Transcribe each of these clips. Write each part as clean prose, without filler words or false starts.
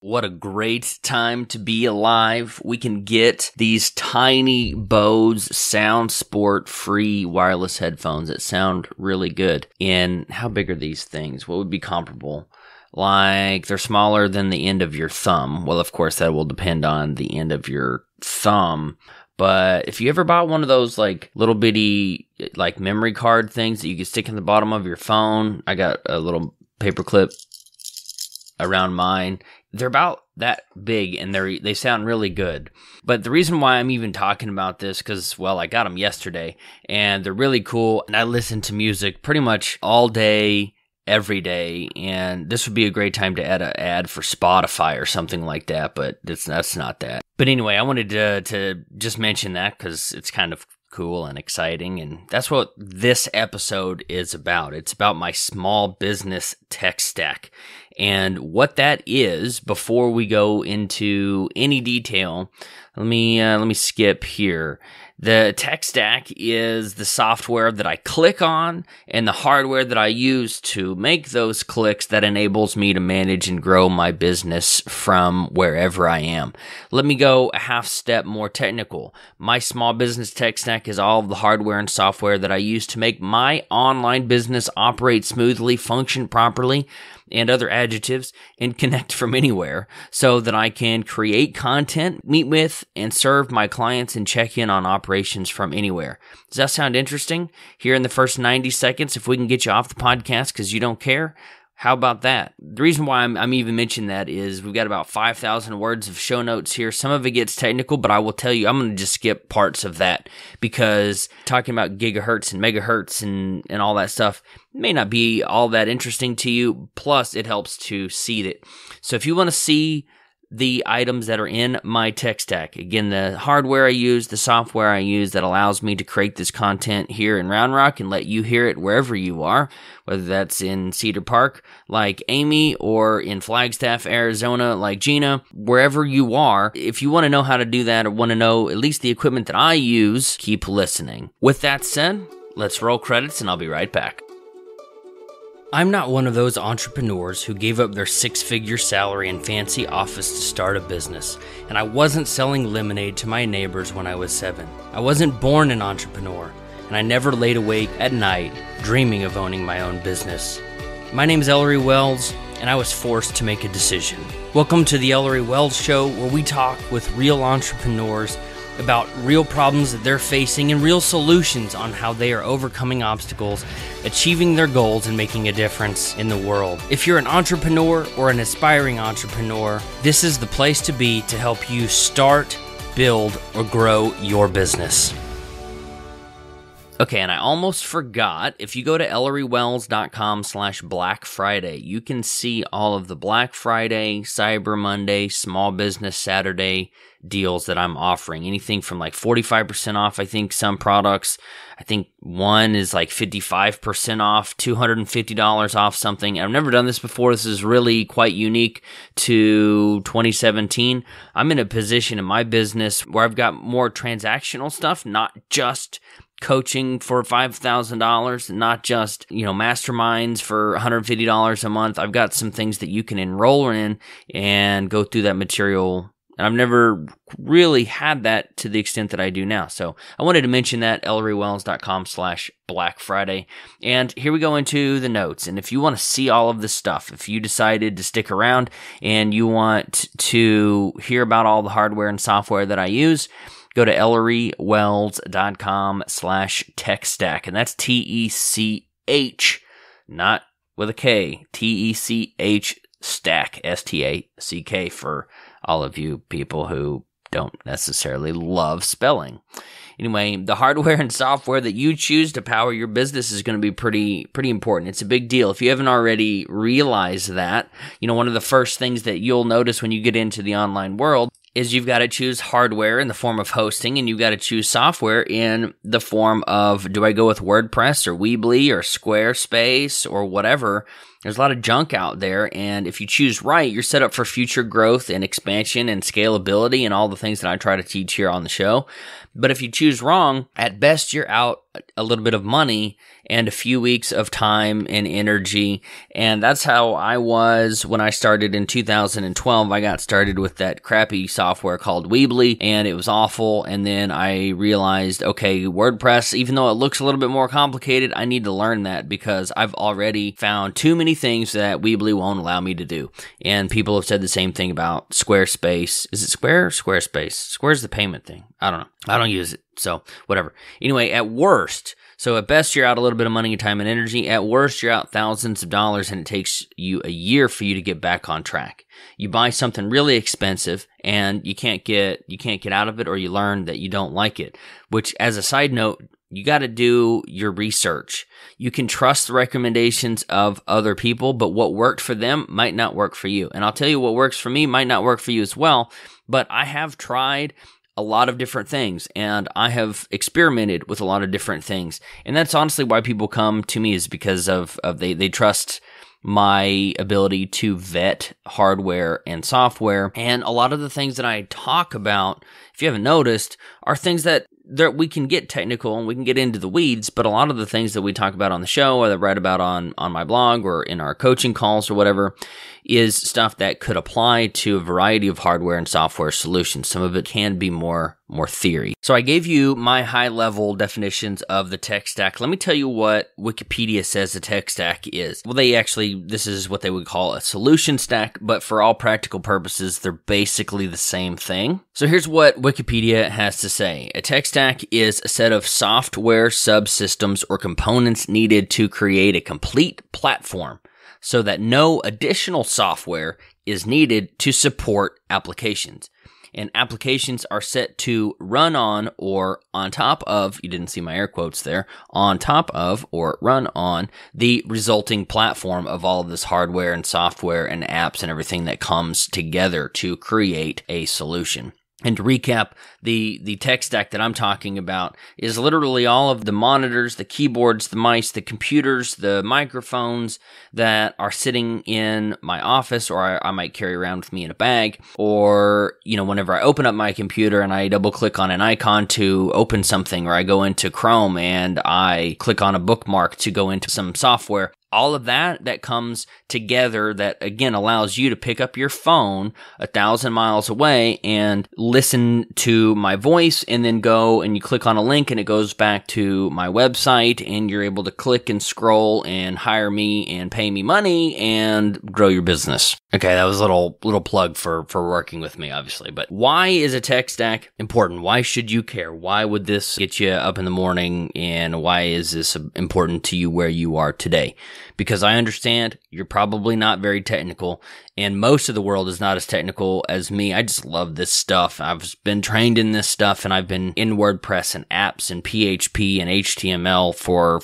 What a great time to be alive. We can get these tiny Bose Sound Sport free wireless headphones that sound really good. And how big are these things? What would be comparable? Like, they're smaller than the end of your thumb. Well, of course, that will depend on the end of your thumb. But if you ever bought one of those like little bitty like memory card things that you can stick in the bottom of your phone, I got a little paper clip around mine. They're about that big and they sound really good. But the reason why I'm even talking about this, because, well, I got them yesterday and they're really cool. And I listen to music pretty much all day, every day. And this would be a great time to add an ad for Spotify or something like that. But that's not that. But anyway, I wanted to just mention that because it's kind of cool and exciting, and that's what this episode is about. It's about my small business tech stack. And what that is, before we go into any detail, let me skip here. The tech stack is the software that I click on and the hardware that I use to make those clicks that enables me to manage and grow my business from wherever I am. Let me go a half step more technical. My small business tech stack is all of the hardware and software that I use to make my online business operate smoothly, function properly, and other adjectives, and connect from anywhere so that I can create content, meet with, and serve my clients and check in on operations from anywhere. Does that sound interesting? Here in the first 90 seconds, if we can get you off the podcast because you don't care, how about that? The reason why I'm even mentioning that is we've got about 5,000 words of show notes here. Some of it gets technical, but I will tell you, I'm going to just skip parts of that because talking about gigahertz and megahertz and all that stuff may not be all that interesting to you. Plus, it helps to seed it. So if you want to see the items that are in my tech stack, again, the hardware I use, the software I use that allows me to create this content here in Round Rock and let you hear it wherever you are, whether that's in Cedar Park like Amy or in Flagstaff, Arizona like Gina, wherever you are. If you want to know how to do that or want to know at least the equipment that I use, keep listening. With that said, let's roll credits and I'll be right back. I'm not one of those entrepreneurs who gave up their six-figure salary and fancy office to start a business, and I wasn't selling lemonade to my neighbors when I was 7. I wasn't born an entrepreneur, and I never laid awake at night dreaming of owning my own business. My name is Ellery Wells, and I was forced to make a decision. Welcome to the Ellery Wells Show, where we talk with real entrepreneurs about real problems that they're facing and real solutions on how they are overcoming obstacles, achieving their goals, and making a difference in the world. If you're an entrepreneur or an aspiring entrepreneur, this is the place to be to help you start, build, or grow your business. Okay, and I almost forgot, if you go to ellerywells.com/Black Friday, you can see all of the Black Friday, Cyber Monday, Small Business Saturday deals that I'm offering. Anything from like 45% off, I think, some products. I think one is like 55% off, $250 off something. I've never done this before. This is really quite unique to 2017. I'm in a position in my business where I've got more transactional stuff, not just coaching for $5,000, not just, masterminds for $150 a month. I've got some things that you can enroll in and go through that material. And I've never really had that to the extent that I do now. So I wanted to mention that, ellerywells.com/Black Friday. And here we go into the notes. And if you want to see all of this stuff, if you decided to stick around and you want to hear about all the hardware and software that I use, go to ellerywells.com/tech stack. And that's TECH, not with a K, TECH stack, STACK for all of you people who don't necessarily love spelling. Anyway, the hardware and software that you choose to power your business is going to be pretty important. It's a big deal. If you haven't already realized that, one of the first things that you'll notice when you get into the online world is you've got to choose hardware in the form of hosting, and you've got to choose software in the form of, do I go with WordPress or Weebly or Squarespace or whatever? There's a lot of junk out there, and if you choose right, you're set up for future growth and expansion and scalability and all the things that I try to teach here on the show. But if you choose wrong, at best you're out a little bit of money and a few weeks of time and energy. And that's how I was when I started in 2012. I got started with that crappy software called Weebly, and it was awful. And then I realized, okay, WordPress, even though it looks a little bit more complicated, I need to learn that because I've already found too many things that Weebly won't allow me to do. And people have said the same thing about Squarespace. Is it Square or Squarespace? Square's the payment thing. I don't know. I don't use it. So whatever. Anyway, at worst, so at best you're out a little bit of money, time, and energy. At worst, you're out thousands of dollars, and it takes you a year for you to get back on track. You buy something really expensive and you can't get out of it, or you learn that you don't like it, which, as a side note, you got to do your research. You can trust the recommendations of other people, but what worked for them might not work for you. And I'll tell you, what works for me might not work for you as well, but I have tried a lot of different things, and I have experimented with a lot of different things. And that's honestly why people come to me, is because of they trust my ability to vet hardware and software. And a lot of the things that I talk about, if you haven't noticed, are things that we can get technical and we can get into the weeds, but a lot of the things that we talk about on the show, or that I write about on my blog or in our coaching calls or whatever, is stuff that could apply to a variety of hardware and software solutions. Some of it can be more theory. So I gave you my high-level definitions of the tech stack. Let me tell you what Wikipedia says the tech stack is. Well, this is what they would call a solution stack, but for all practical purposes, they're basically the same thing. So here's what Wikipedia has to say. A tech stack is a set of software subsystems or components needed to create a complete platform so that no additional software is needed to support applications. And applications are set to run on or on top of, you didn't see my air quotes there, on top of or run on the resulting platform of all of this hardware and software and apps and everything that comes together to create a solution. And to recap, the tech stack that I'm talking about is literally all of the monitors, the keyboards, the mice, the computers, the microphones that are sitting in my office, or I might carry around with me in a bag, or, whenever I open up my computer and I double click on an icon to open something, or I go into Chrome and I click on a bookmark to go into some software. All of that comes together, that again allows you to pick up your phone 1,000 miles away and listen to my voice, and then go and you click on a link and it goes back to my website, and you're able to click and scroll and hire me and pay me money and grow your business. Okay, that was a little plug for working with me, obviously. But why is a tech stack important? Why should you care? Why would this get you up in the morning, and why is this important to you where you are today? Because I understand you're probably not very technical, and most of the world is not as technical as me. I just love this stuff. I've been trained in this stuff, and I've been in WordPress and apps and PHP and HTML for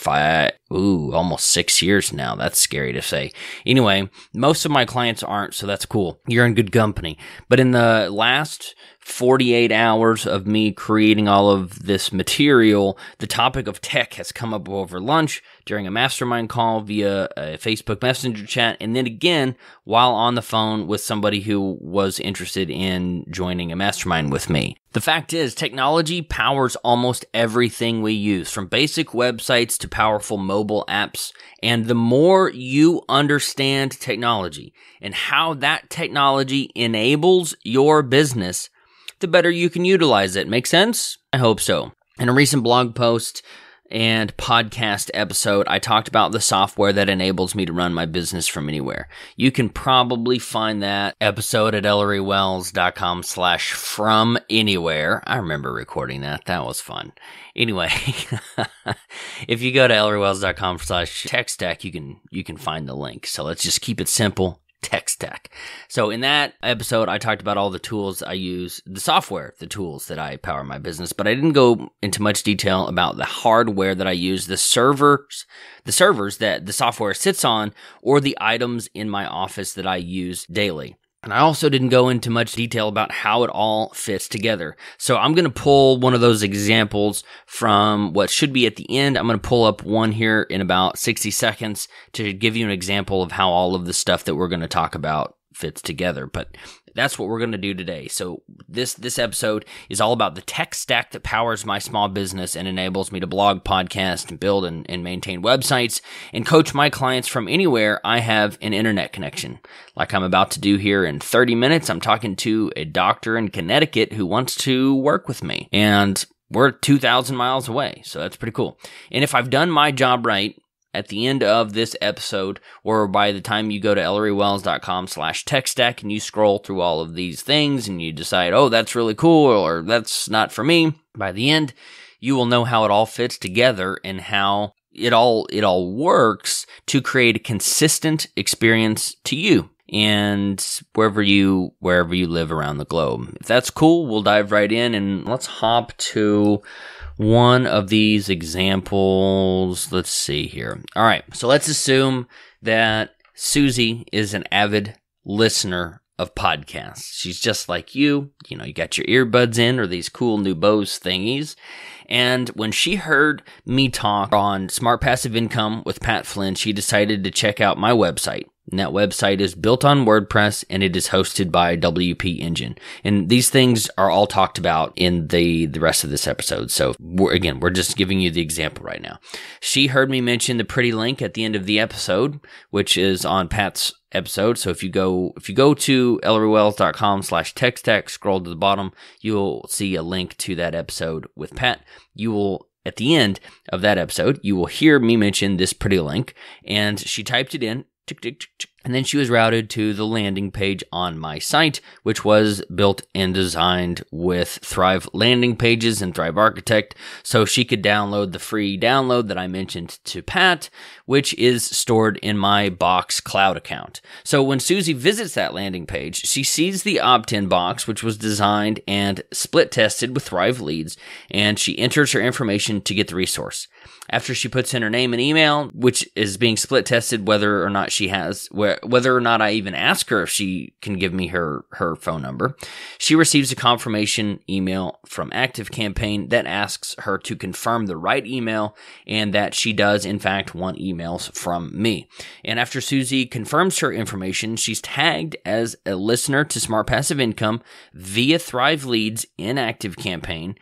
almost 6 years now. That's scary to say. Anyway, most of my clients aren't, so that's cool. You're in good company. But in the last 48 hours of me creating all of this material, the topic of tech has come up over lunch, during a mastermind call, via a Facebook Messenger chat, and then again while on the phone with somebody who was interested in joining a mastermind with me. The fact is, technology powers almost everything we use, from basic websites to powerful mobile apps. And the more you understand technology and how that technology enables your business, the better you can utilize it. Make sense? I hope so. In a recent blog post and podcast episode, I talked about the software that enables me to run my business from anywhere. You can probably find that episode at ElleryWells.com/from anywhere. I remember recording that. That was fun. Anyway, if you go to ElleryWells.com/tech stack, you can find the link. So let's just keep it simple. Tech stack. So in that episode, I talked about all the tools I use, the software, the tools that I power my business, but I didn't go into much detail about the hardware that I use, the servers that the software sits on, or the items in my office that I use daily. And I also didn't go into much detail about how it all fits together. So I'm going to pull one of those examples from what should be at the end. I'm going to pull up one here in about 60 seconds to give you an example of how all of the stuff that we're going to talk about fits together. But that's what we're going to do today. So this episode is all about the tech stack that powers my small business and enables me to blog, podcast, and build and maintain websites and coach my clients from anywhere I have an internet connection. Like I'm about to do here in 30 minutes, I'm talking to a doctor in Connecticut who wants to work with me. And we're 2,000 miles away, so that's pretty cool. And if I've done my job right, at the end of this episode, or by the time you go to ElleryWells.com/techstack and you scroll through all of these things and you decide, oh, that's really cool, or that's not for me, by the end, you will know how it all fits together and how it all works to create a consistent experience to you and wherever you live around the globe. If that's cool, we'll dive right in and let's hop to one of these examples. Let's see here. All right. So let's assume that Susie is an avid listener of podcasts. She's just like you. You know, you got your earbuds in or these cool new Bose thingies. And when she heard me talk on Smart Passive Income with Pat Flynn, she decided to check out my website. And that website is built on WordPress and it is hosted by WP Engine. And these things are all talked about in the rest of this episode. So we're just giving you the example right now. She heard me mention the pretty link at the end of the episode, which is on Pat's episode. So if you go to ElleryWells.com/techstack, scroll to the bottom, you'll see a link to that episode with Pat. You will, at the end of that episode, you will hear me mention this pretty link, and she typed it in. Tick, tick, tick, tick. And then she was routed to the landing page on my site, which was built and designed with Thrive landing pages and Thrive Architect, so she could download the free download that I mentioned to Pat, which is stored in my Box Cloud account. So when Susie visits that landing page, she sees the opt-in box, which was designed and split tested with Thrive leads, and she enters her information to get the resource. After she puts in her name and email, which is being split tested whether or not I even ask her if she can give me her phone number, she receives a confirmation email from ActiveCampaign that asks her to confirm the right email and that she does in fact want emails from me. And after Susie confirms her information, she's tagged as a listener to Smart Passive Income via Thrive Leads in ActiveCampaign.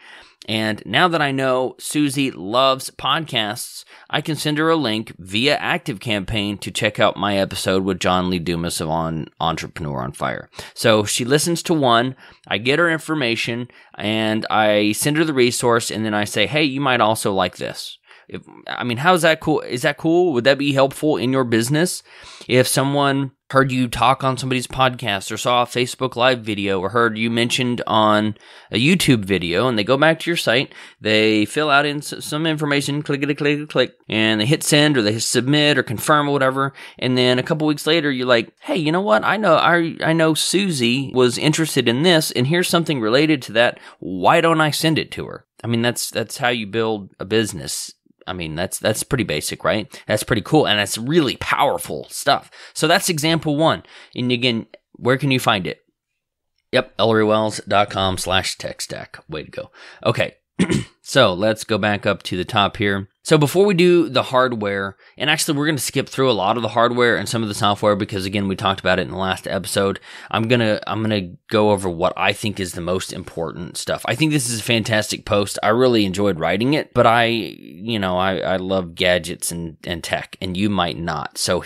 And now that I know Susie loves podcasts, I can send her a link via ActiveCampaign to check out my episode with John Lee Dumas on Entrepreneur on Fire. So she listens to one, I get her information, and I send her the resource, and then I say, hey, you might also like this. How is that cool? Is that cool? Would that be helpful in your business? If someone heard you talk on somebody's podcast or saw a Facebook Live video or heard you mentioned on a YouTube video and they go back to your site, they fill out in some information, click, and they hit send or they hit submit or confirm or whatever. And then a couple weeks later, you're like, hey, you know what? I know Susie was interested in this and here's something related to that. Why don't I send it to her? That's how you build a business. That's pretty basic, right? That's pretty cool. And that's really powerful stuff. So that's example one. And again, where can you find it? Yep. ElleryWells.com/techstack. Way to go. Okay. So let's go back up to the top here. So before we do the hardware, and actually we're going to skip through a lot of the hardware and some of the software because again, we talked about it in the last episode. I'm going to go over what I think is the most important stuff. I think this is a fantastic post. I really enjoyed writing it, but I love gadgets and tech, and you might not. So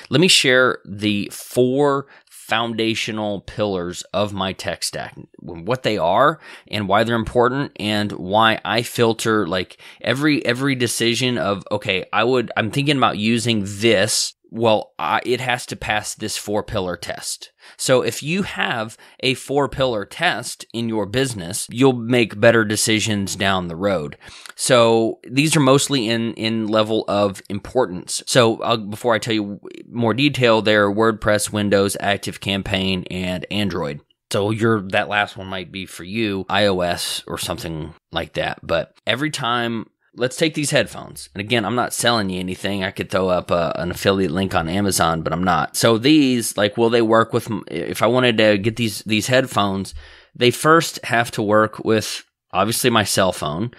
let me share the 4 foundational pillars of my tech stack, what they are and why they're important and why I filter like every decision of, okay, I'm thinking about using this. Well, it has to pass this 4-pillar test. So if you have a 4-pillar test in your business, you'll make better decisions down the road. So these are mostly in level of importance. So before I tell you more detail, they're WordPress, Windows, ActiveCampaign, and Android. So that last one might be for you, iOS or something like that. But every time let's take these headphones. And again, I'm not selling you anything. I could throw up an affiliate link on Amazon, but I'm not. So these, like, will they work with, if I wanted to get these headphones, they first have to work with, obviously, my cell phone.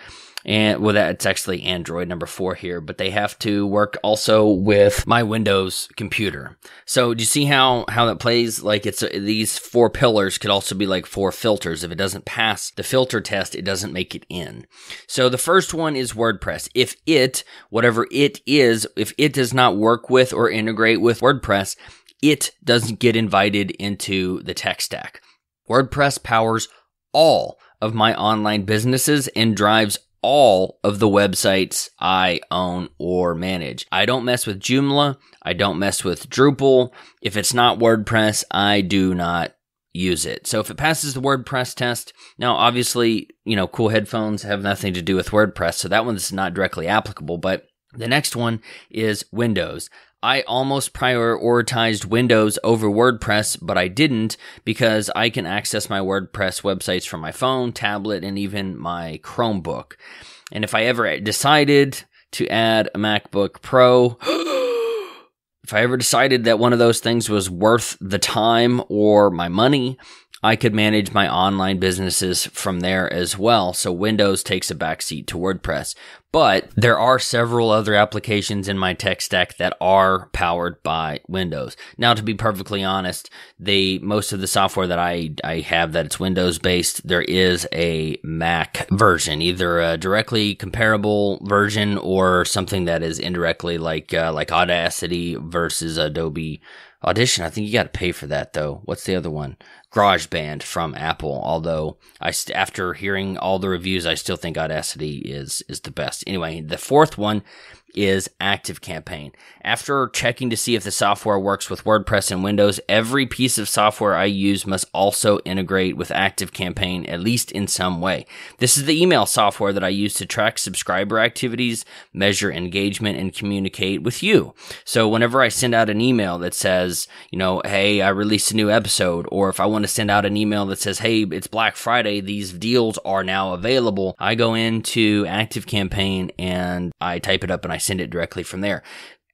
And well, it's actually Android number 4 here, but they have to work also with my Windows computer. So do you see how that plays? Like, it's these 4 pillars could also be like 4 filters. If it doesn't pass the filter test, it doesn't make it in. So the first one is WordPress. If whatever it is, if it does not work with or integrate with WordPress, it doesn't get invited into the tech stack. WordPress powers all of my online businesses and drives all of the websites I own or manage. I don't mess with Joomla. I don't mess with Drupal. If it's not WordPress, I do not use it. So if it passes the WordPress test, now obviously, cool headphones have nothing to do with WordPress, so that one's not directly applicable, but the next one is Windows. I almost prioritized Windows over WordPress, but I didn't because I can access my WordPress websites from my phone, tablet, and even my Chromebook. And if I ever decided to add a MacBook Pro, if I ever decided that one of those things was worth the time or my money, I could manage my online businesses from there as well. So Windows takes a backseat to WordPress. But there are several other applications in my tech stack that are powered by Windows. Now, to be perfectly honest, most of the software that I have that's Windows based, there is a Mac version, either a directly comparable version or something that is indirectly like Audacity versus Adobe Audition. I think you got to pay for that though. What's the other one? GarageBand from Apple, although after hearing all the reviews, I still think Audacity is the best. Anyway, the fourth one is ActiveCampaign. After checking to see if the software works with WordPress and Windows, every piece of software I use must also integrate with ActiveCampaign, at least in some way. This is the email software that I use to track subscriber activities, measure engagement, and communicate with you. So whenever I send out an email that says, hey, I released a new episode, or if I want to send out an email that says, hey, it's Black Friday, these deals are now available, I go into ActiveCampaign and I type it up and I send it directly from there.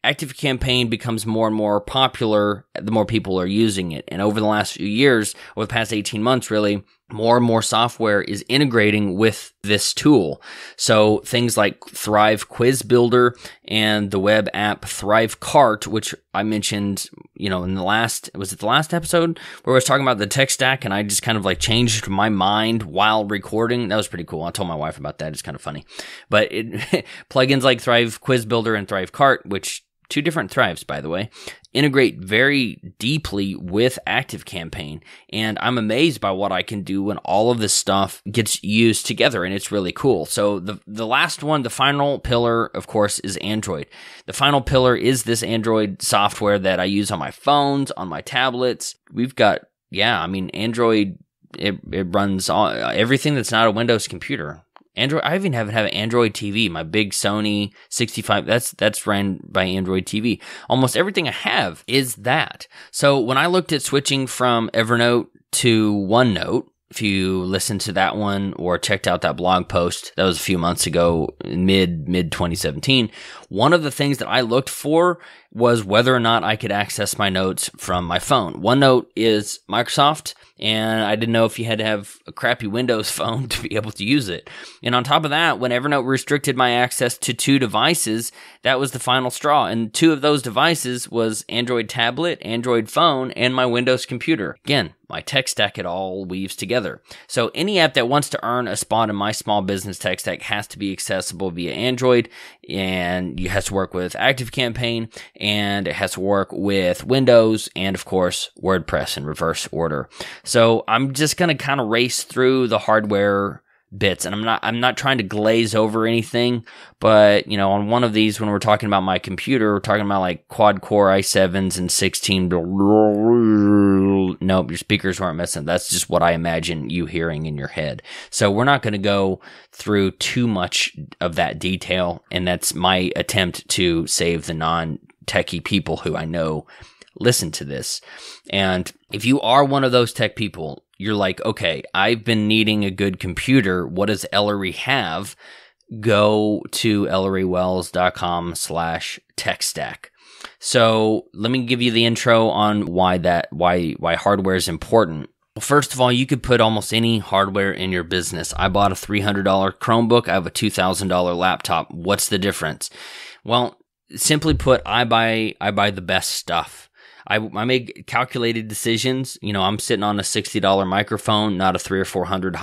ActiveCampaign becomes more and more popular the more people are using it. And over the last few years, over the past 18 months really, more and more software is integrating with this tool. So things like Thrive Quiz Builder and the web app Thrive Cart, which I mentioned, in the last episode where I was talking about the tech stack and I just kind of like changed my mind while recording. That was pretty cool. I told my wife about that. It's kind of funny. But plugins like Thrive Quiz Builder and Thrive Cart, which 2 different Thrives, by the way, integrate very deeply with ActiveCampaign. And I'm amazed by what I can do when all of this stuff gets used together, and it's really cool. So the last one, the final pillar, of course, is Android. The final pillar is this Android software that I use on my phones, on my tablets. We've got, Android, it runs everything that's not a Windows computer. Android, I even have an Android TV, my big Sony 65, that's ran by Android TV. Almost everything I have is that. So when I looked at switching from Evernote to OneNote, if you listened to that one or checked out that blog post, that was a few months ago, mid 2017, one of the things that I looked for was whether or not I could access my notes from my phone. OneNote is Microsoft, and I didn't know if you had to have a crappy Windows phone to be able to use it. And on top of that, when Evernote restricted my access to 2 devices, that was the final straw. And 2 of those devices was Android tablet, Android phone, and my Windows computer. Again, my tech stack, it all weaves together. So any app that wants to earn a spot in my small business tech stack has to be accessible via Android, and it has to work with ActiveCampaign, and it has to work with Windows, and of course, WordPress in reverse order. So I'm just going to kind of race through the hardware bits, and I'm not trying to glaze over anything, but on one of these, when we're talking about my computer, we're talking about like quad core i7s and 16. Nope, your speakers weren't missing. That's just what I imagine you hearing in your head. So we're not going to go through too much of that detail, and that's my attempt to save the non-techie people who I know listen to this. And if you are one of those tech people, you're like, okay, I've been needing a good computer. What does Ellery have? go to ElleryWells.com/techstack. So let me give you the intro on why hardware is important. Well, first of all, you could put almost any hardware in your business. I bought a $300 Chromebook. I have a $2,000 laptop. What's the difference? Well, simply put, I buy the best stuff. I make calculated decisions. You know, I'm sitting on a $60 microphone, not a $300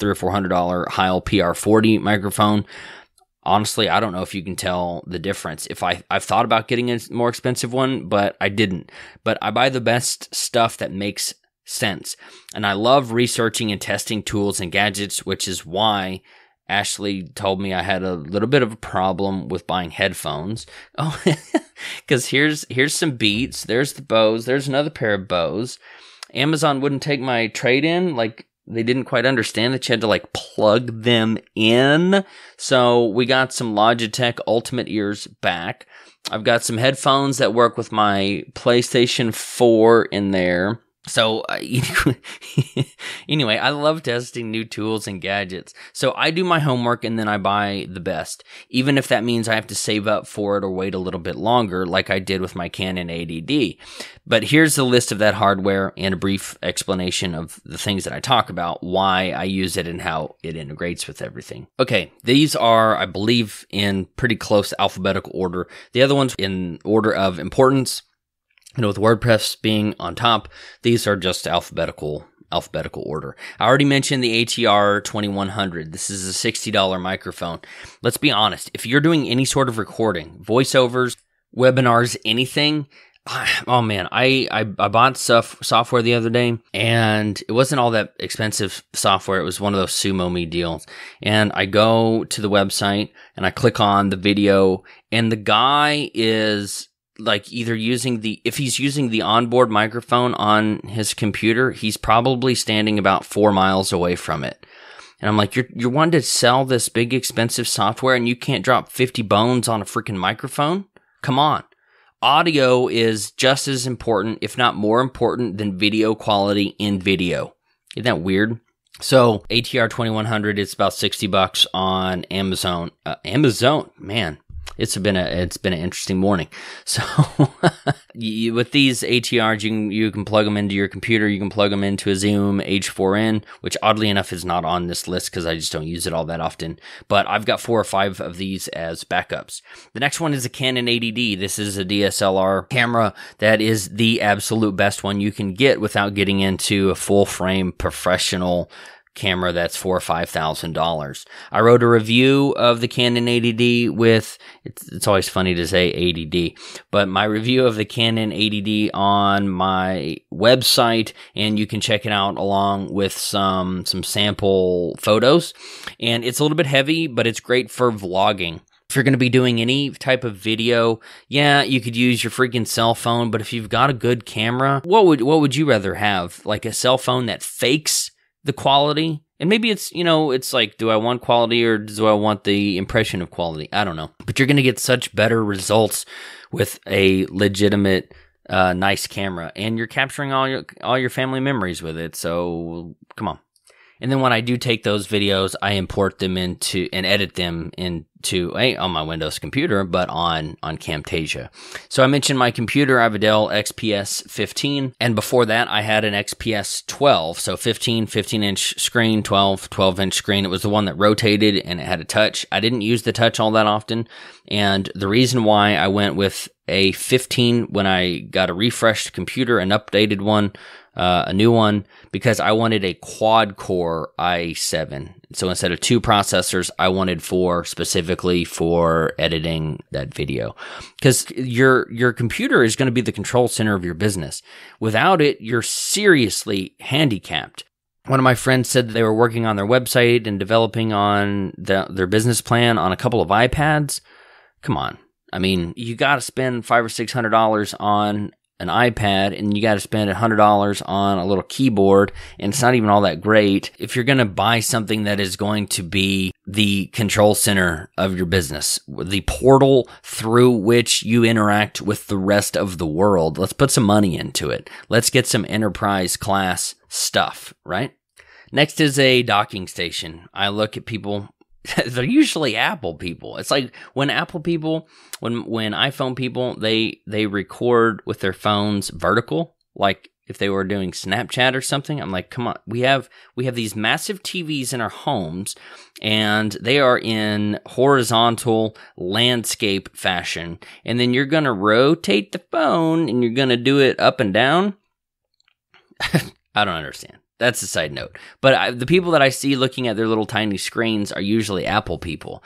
or $400 Heil PR40 microphone. Honestly, I don't know if you can tell the difference. I've thought about getting a more expensive one, but I didn't. But I buy the best stuff that makes sense. And I love researching and testing tools and gadgets, which is why Ashley told me I had a little bit of a problem with buying headphones. Oh, because here's some Beats. There's the Bose. There's another pair of Bose. Amazon wouldn't take my trade-in. Like, they didn't quite understand that you had to, like, plug them in. So we got some Logitech Ultimate Ears back. I've got some headphones that work with my PlayStation 4 in there. So anyway, I love testing new tools and gadgets. So I do my homework and then I buy the best, even if that means I have to save up for it or wait a little bit longer, like I did with my Canon 80D. But here's the list of that hardware and a brief explanation of the things that I talk about, why I use it and how it integrates with everything. Okay, these are, I believe, in pretty close alphabetical order. The other ones in order of importance. You know, with WordPress being on top, these are just alphabetical order. I already mentioned the ATR 2100. This is a $60 microphone. Let's be honest. If you're doing any sort of recording, voiceovers, webinars, anything, oh man, I bought software the other day, and it wasn't all that expensive software. It was one of those Sumo Me deals. And I go to the website and I click on the video, and the guy is like either if he's using the onboard microphone on his computer, he's probably standing about 4 miles away from it. And I'm like, you're wanting to sell this big expensive software and you can't drop 50 bones on a freaking microphone? Come on. Audio is just as important, if not more important, than video quality in video. Isn't that weird? So ATR 2100, it's about $60 on Amazon. Amazon, man. It's been an interesting morning. So with these ATRs, you can plug them into your computer. You can plug them into a Zoom H4n, which oddly enough is not on this list because I just don't use it all that often. But I've got 4 or 5 of these as backups. The next one is a Canon 80D. This is a DSLR camera that is the absolute best one you can get without getting into a full frame professional camera that's $4,000 or $5,000. I wrote a review of the Canon 80D with, it's always funny to say 80D, but my review of the Canon 80D on my website, and you can check it out along with some sample photos. And it's a little bit heavy, but it's great for vlogging. If you're going to be doing any type of video, yeah, you could use your freaking cell phone, but if you've got a good camera, what would you rather have? Like a cell phone that fakes the quality? And maybe it's, it's like, do I want quality or do I want the impression of quality? I don't know. But you're going to get such better results with a legitimate, nice camera. And you're capturing all your family memories with it. So, come on. And then when I do take those videos, I import them into and edit them into on my Windows computer, but on Camtasia. So I mentioned my computer. I have a Dell XPS 15, and before that, I had an XPS 12. So 15-inch screen, 12-inch screen. It was the one that rotated and it had a touch. I didn't use the touch all that often, and the reason why I went with a 15 when I got a refreshed computer, an updated one, a new one, because I wanted a quad-core i7. So instead of 2 processors, I wanted 4 specifically for editing that video. Because your computer is going to be the control center of your business. Without it, you're seriously handicapped. One of my friends said that they were working on their website and developing on their business plan on a couple of iPads. Come on. I mean, you got to spend $500 or $600 on an iPad, and you got to spend $100 on a little keyboard, and it's not even all that great. If you're going to buy something that is going to be the control center of your business, the portal through which you interact with the rest of the world, let's put some money into it. Let's get some enterprise class stuff, right? Next is a docking station. I look at people they're usually Apple people. It's like when Apple people, when iPhone people, they record with their phones vertical, like if they were doing Snapchat or something. I'm like, come on, we have these massive TVs in our homes, and they are in horizontal landscape fashion, and then you're gonna rotate the phone and you're gonna do it up and down. I don't understand. That's a side note. But the people that I see looking at their little tiny screens are usually Apple people.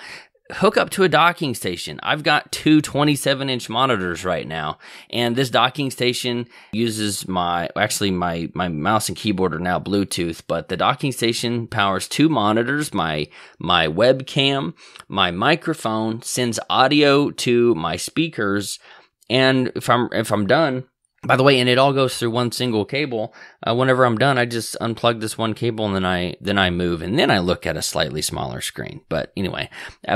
Hook up to a docking station. I've got two 27-inch monitors right now, and this docking station uses my mouse and keyboard are now Bluetooth, but the docking station powers two monitors, my webcam, my microphone, sends audio to my speakers, and if I'm done, by the way, and it all goes through one single cable. Whenever I'm done, I just unplug this one cable, and then I move, and then I look at a slightly smaller screen. But anyway,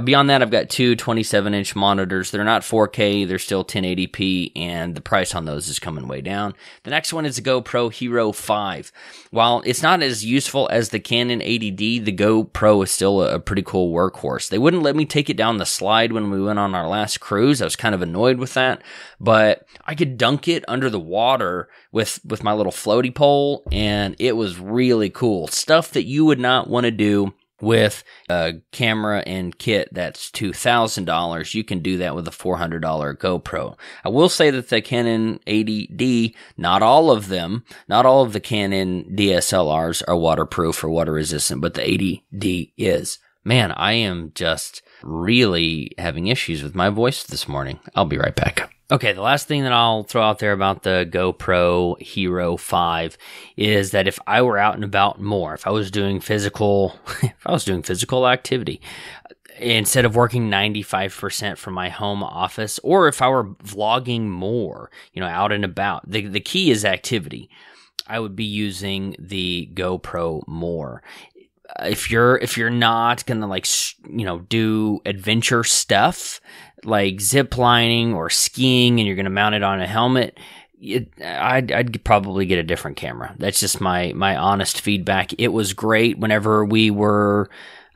beyond that, I've got two 27-inch monitors. They're not 4K, they're still 1080p, and the price on those is coming way down. The next one is the GoPro Hero 5. While it's not as useful as the Canon 80D, the GoPro is still a pretty cool workhorse. They wouldn't let me take it down the slide when we went on our last cruise. I was kind of annoyed with that, but I could dunk it under the water with my little floaty pole, and it was really cool. Stuff that you would not want to do with a camera and kit that's $2,000. You can do that with a $400 GoPro. I will say that the Canon 80D, not all of the Canon DSLRs are waterproof or water resistant, but the 80D is. Man, I am just really having issues with my voice this morning. I'll be right back. Okay, the last thing that I'll throw out there about the GoPro Hero 5 is that if I were out and about more, if I was doing physical activity, instead of working 95% from my home office, or if I were vlogging more, out and about, the key is activity. I would be using the GoPro more. If you're not gonna do adventure stuff like zip lining or skiing, and you're gonna mount it on a helmet, I'd probably get a different camera. That's just my honest feedback. It was great whenever we were,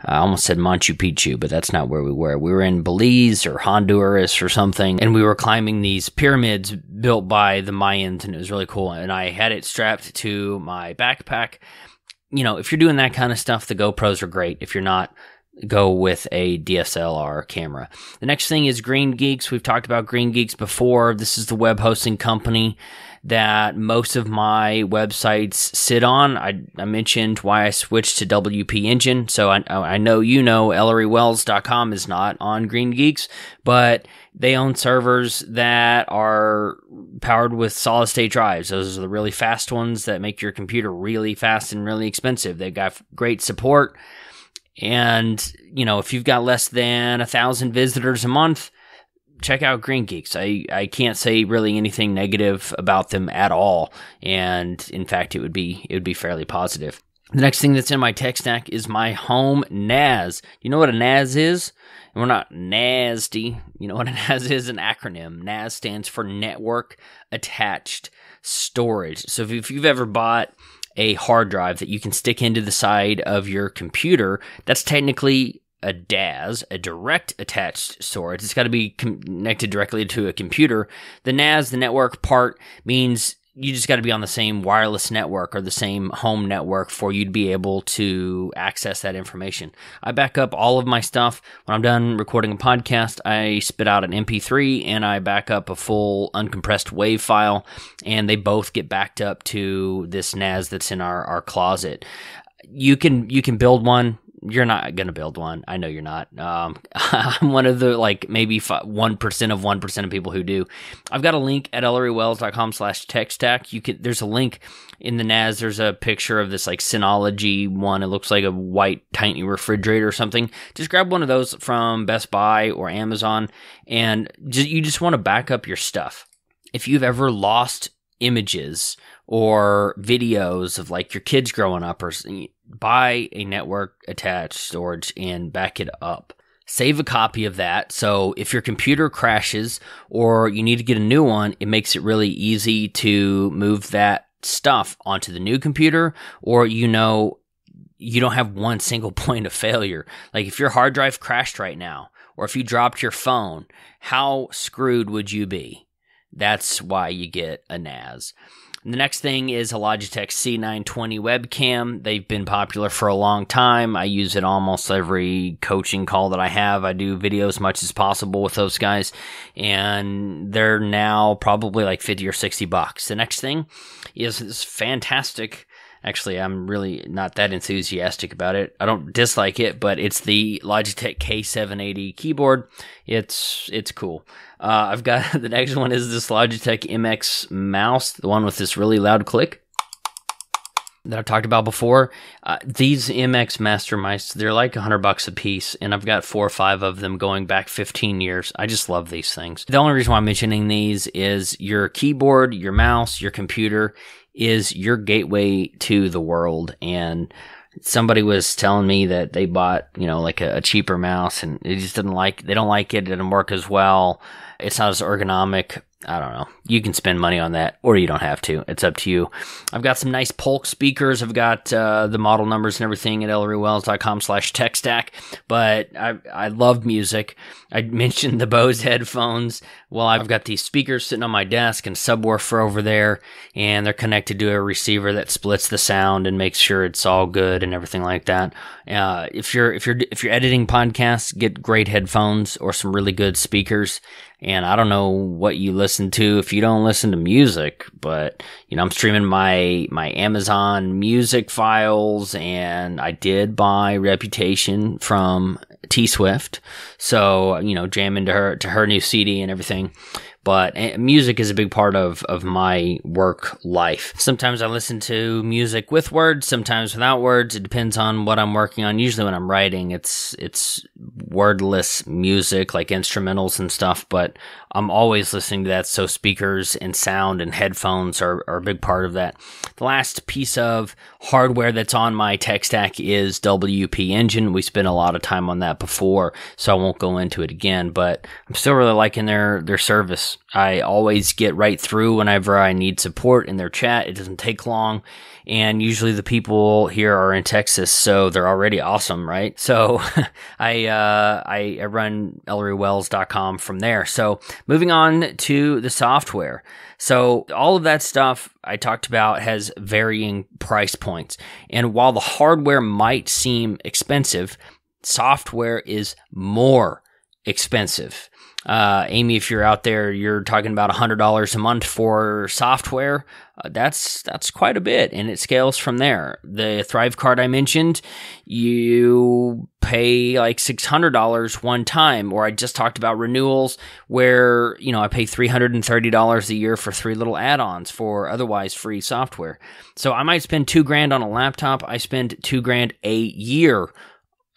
I almost said Machu Picchu, but that's not where we were. We were in Belize or Honduras or something, and we were climbing these pyramids built by the Mayans, and it was really cool. And I had it strapped to my backpack. If you're doing that kind of stuff, the GoPros are great. If you're not, go with a DSLR camera. The next thing is Green Geeks. We've talked about Green Geeks before. This is the web hosting company that most of my websites sit on. I mentioned why I switched to WP Engine. So I know ElleryWells.com is not on Green Geeks, but they own servers that are powered with solid-state drives. Those are the really fast ones that make your computer really fast and really expensive. They've got great support. And, if you've got less than 1,000 visitors a month, check out Green Geeks. I can't say really anything negative about them at all. And in fact, it would be fairly positive. The next thing that's in my tech stack is my home NAS. You know what a NAS is? And we're not nasty. You know what a NAS is? An acronym. NAS stands for Network Attached Storage. So if you've ever bought a hard drive that you can stick into the side of your computer, that's technically a DAS, a direct attached storage. It's got to be connected directly to a computer. The NAS, the network part, means you just got to be on the same wireless network or the same home network for you to be able to access that information. I back up all of my stuff. When I'm done recording a podcast, I spit out an MP3 and I back up a full uncompressed WAV file, and they both get backed up to this NAS that's in our closet. You can build one. You're not going to build one. I know you're not. I'm one of the maybe 1% of 1% of people who do. I've got a link at ElleryWells.com/techstack. There's a link in the NAS. There's a picture of this Synology one. It looks like a white tiny refrigerator or something. Just grab one of those from Best Buy or Amazon, and you just want to back up your stuff. If you've ever lost images or videos of your kids growing up, or buy a network attached storage and back it up. Save a copy of that, so if your computer crashes or you need to get a new one, it makes it really easy to move that stuff onto the new computer, or you don't have one single point of failure. Like if your hard drive crashed right now, or if you dropped your phone, how screwed would you be? That's why you get a NAS. The next thing is a Logitech C920 webcam. They've been popular for a long time. I use it almost every coaching call that I have. I do video as much as possible with those guys, and they're now probably like 50 or 60 bucks. The next thing is this fantastic. Actually, I'm really not that enthusiastic about it. I don't dislike it, but it's the Logitech K780 keyboard. It's cool. I've got the next one is this Logitech MX mouse, the one with this really loud click that I've talked about before. These MX Master mice, they're like $100 a piece, and I've got 4 or 5 of them going back 15 years. I just love these things. The only reason why I'm mentioning these is your keyboard, your mouse, your computer is your gateway to the world. And somebody was telling me that they bought, like a cheaper mouse, and they don't like it. It didn't work as well. It's not as ergonomic. I don't know. You can spend money on that, or you don't have to. It's up to you. I've got some nice Polk speakers. I've got the model numbers and everything at elleryWells.com/techstack. But I love music. I mentioned the Bose headphones. Well, I've got these speakers sitting on my desk and subwoofer over there, and they're connected to a receiver that splits the sound and makes sure it's all good and everything like that. If you're editing podcasts, get great headphones or some really good speakers. And I don't know what you listen to if you don't listen to music, but I'm streaming my Amazon music files, and I did buy Reputation from T Swift, so jam into her new CD and everything. But music is a big part of my work life. Sometimes I listen to music with words, sometimes without words. It depends on what I'm working on. Usually when I'm writing, it's wordless music, like instrumentals and stuff, but I'm always listening to that. So speakers and sound and headphones are a big part of that. The last piece of hardware that's on my tech stack is WP Engine. We spent a lot of time on that before, so I won't go into it again, but I'm still really liking their service. I always get right through whenever I need support in their chat. It doesn't take long. And usually the people here are in Texas, so they're already awesome, right? So I run elleryWells.com from there. So moving on to the software. So all of that stuff I talked about has varying price points. And while the hardware might seem expensive, software is more expensive. Amy, if you're out there, you're talking about $100 a month for software. That's quite a bit, and it scales from there. The Thrive card I mentioned, you pay like $600 one time, or I just talked about renewals where, I pay $330 a year for 3 little add-ons for otherwise free software. So I might spend $2,000 on a laptop. I spend $2,000 a year.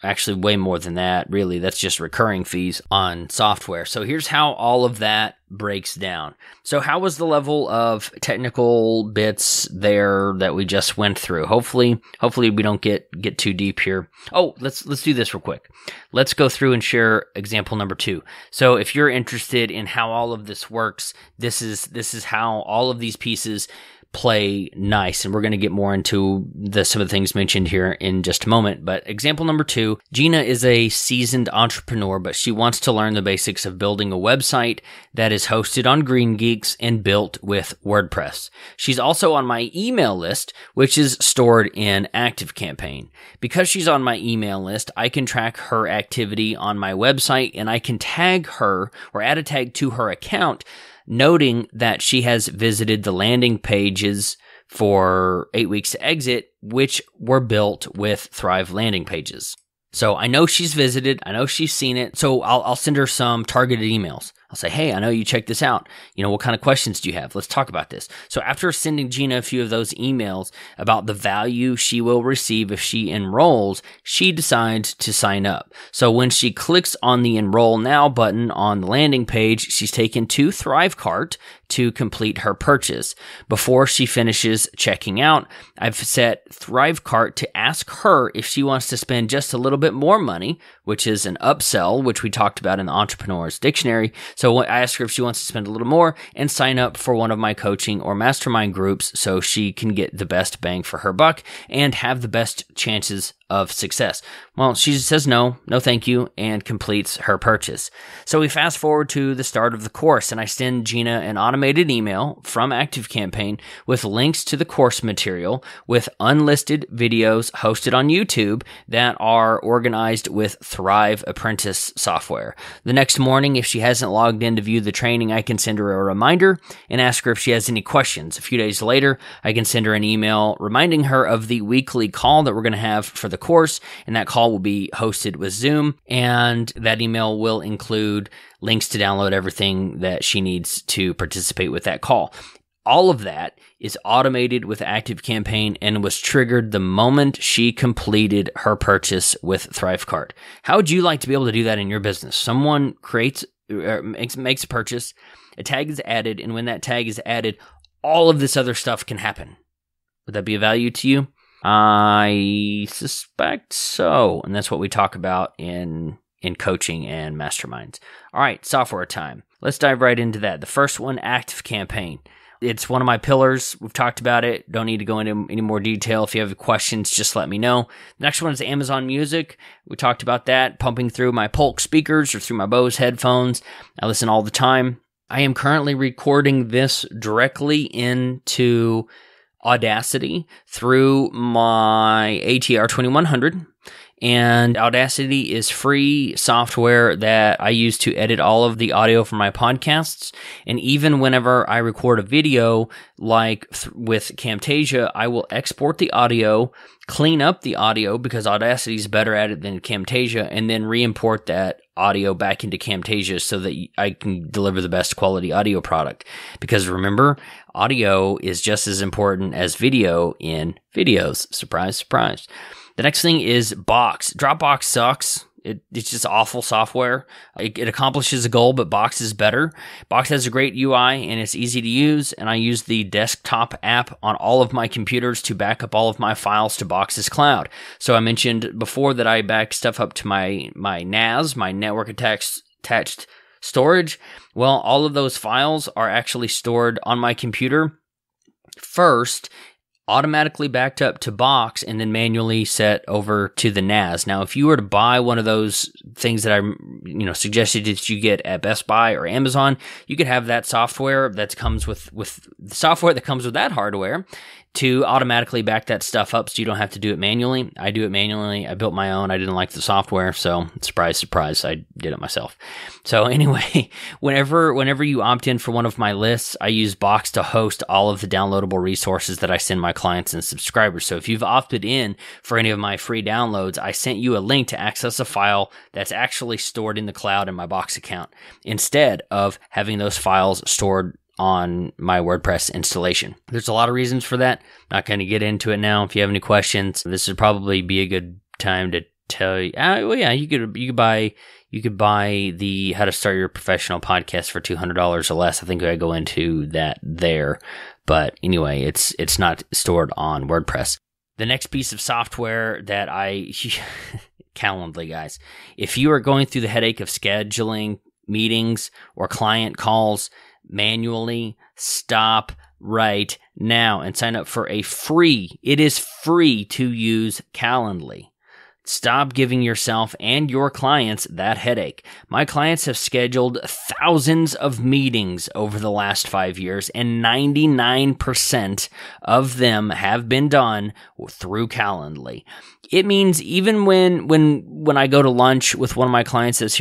Actually, way more than that, really. That's just recurring fees on software. So here's how all of that breaks down. So how was the level of technical bits there that we just went through? Hopefully we don't get too deep here. Oh, let's do this real quick. Let's go through and share example number 2. So if you're interested in how all of this works, this is how all of these pieces play nice, and we're going to get more into some of the things mentioned here in just a moment. But example number 2, Gina is a seasoned entrepreneur, but she wants to learn the basics of building a website that is hosted on Green Geeks and built with WordPress. She's also on my email list, which is stored in ActiveCampaign. Because she's on my email list, I can track her activity on my website, and I can tag her or add a tag to her account, noting that she has visited the landing pages for 8 Weeks to Exit, which were built with Thrive landing pages. So I know she's visited, I know she's seen it, so I'll send her some targeted emails. I'll say, hey, I know you checked this out. What kind of questions do you have? Let's talk about this. So after sending Gina a few of those emails about the value she will receive if she enrolls, she decides to sign up. So when she clicks on the Enroll Now button on the landing page, she's taken to Thrivecart to complete her purchase. Before she finishes checking out, I've set Thrivecart to ask her if she wants to spend just a little bit more money, which is an upsell, which we talked about in the Entrepreneur's Dictionary. So I asked her if she wants to spend a little more and sign up for one of my coaching or mastermind groups so she can get the best bang for her buck and have the best chances of success. Well, she says no thank you, and completes her purchase. So we fast forward to the start of the course, and I send Gina an automated email from ActiveCampaign with links to the course material with unlisted videos hosted on YouTube that are organized with Thrive Apprentice software. The next morning, if she hasn't logged in to view the training, I can send her a reminder and ask her if she has any questions. A few days later, I can send her an email reminding her of the weekly call that we're going to have for the course, and that call will be hosted with Zoom, and that email will include links to download everything that she needs to participate with that call. All of that is automated with ActiveCampaign and was triggered the moment she completed her purchase with Thrivecart. How would you like to be able to do that in your business? Someone makes a purchase, a tag is added, and when that tag is added, all of this other stuff can happen. Would that be of value to you? I suspect so, and that's what we talk about in coaching and masterminds. All right, software time. Let's dive right into that. The first one, ActiveCampaign. It's one of my pillars. We've talked about it. Don't need to go into any more detail. If you have questions, just let me know. The next one is Amazon Music. We talked about that, pumping through my Polk speakers or through my Bose headphones. I listen all the time. I am currently recording this directly into Audacity through my ATR 2100, and Audacity is free software that I use to edit all of the audio for my podcasts. And even whenever I record a video, like with Camtasia, I will export the audio, clean up the audio because Audacity is better at it than Camtasia, and then re-import that audio back into Camtasia so that I can deliver the best quality audio product. Because remember, audio is just as important as video in videos. Surprise, surprise. The next thing is Box. Dropbox sucks. It's just awful software. It accomplishes a goal, but Box is better. Box has a great UI, and it's easy to use, and I use the desktop app on all of my computers to back up all of my files to Box's cloud. So I mentioned before that I back stuff up to my NAS, my network attached storage. Well, all of those files are actually stored on my computer first, automatically backed up to Box, and then manually set over to the NAS. Now, if you were to buy one of those things that I suggested that you get at Best Buy or Amazon, you could have that software that comes with the software that comes with that hardware to automatically back that stuff up so you don't have to do it manually. I do it manually. I built my own. I didn't like the software, so surprise, surprise, I did it myself. So anyway, whenever you opt in for one of my lists, I use Box to host all of the downloadable resources that I send my clients and subscribers. So if you've opted in for any of my free downloads, I sent you a link to access a file that's actually stored in the cloud in my Box account instead of having those files stored on my WordPress installation. There's a lot of reasons for that. Not going to get into it now. If you have any questions, this would probably be a good time to tell you. You could buy the How to Start Your Professional Podcast for $200 or less. I think I go into that there. But anyway, it's not stored on WordPress. The next piece of software that Calendly, guys. If you are going through the headache of scheduling meetings or client calls manually, stop right now and sign up for it is free to use Calendly. Stop giving yourself and your clients that headache. My clients have scheduled thousands of meetings over the last 5 years, and 99% of them have been done through Calendly. It means even when I go to lunch with one of my clients that's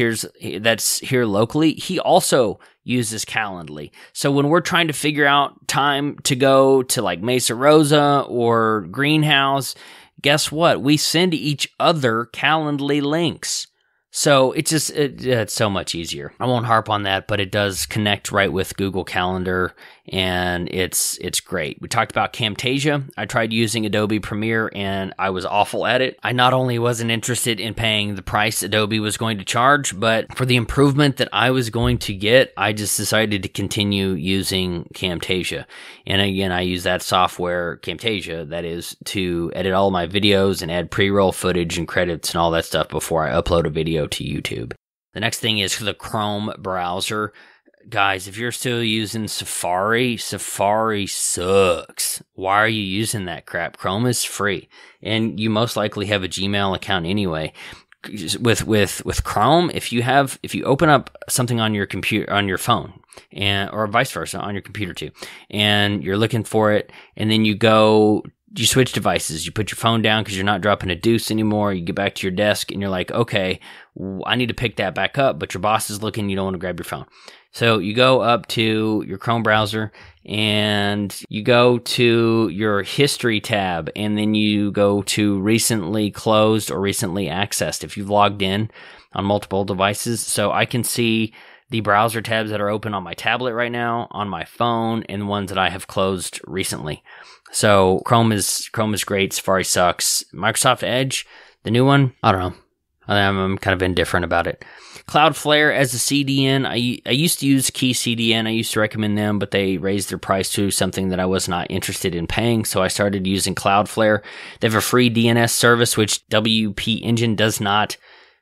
here locally, he also uses Calendly. So when we're trying to figure out time to go to like Mesa Rosa or Greenhouse, guess what? We send each other Calendly links. So it's so much easier. I won't harp on that, but it does connect right with Google Calendar, and it's great. We talked about Camtasia. I tried using Adobe Premiere, and I was awful at it. I not only wasn't interested in paying the price Adobe was going to charge, but for the improvement that I was going to get, I just decided to continue using Camtasia. And again, I use that software, Camtasia, that is, to edit all my videos and add pre-roll footage and credits and all that stuff before I upload a video to YouTube. The next thing is the Chrome browser. Guys, if you're still using Safari, Safari sucks. Why are you using that crap? Chrome is free, and you most likely have a Gmail account anyway. With Chrome, if you open up something on your computer, on your phone, or vice versa on your computer too, and you're looking for it, and then you switch devices, you put your phone down because you're not dropping a deuce anymore, you get back to your desk and you're like, okay, I need to pick that back up, but your boss is looking, you don't want to grab your phone. So you go up to your Chrome browser and you go to your history tab, and then you go to recently closed or recently accessed if you've logged in on multiple devices. So I can see the browser tabs that are open on my tablet right now, on my phone, and the ones that I have closed recently. So Chrome is great. Safari sucks. Microsoft Edge, the new one, I don't know. I'm kind of indifferent about it. Cloudflare as a CDN, I used to use Key CDN. I used to recommend them, but they raised their price to something that I was not interested in paying, so I started using Cloudflare. They have a free DNS service, which WP Engine does not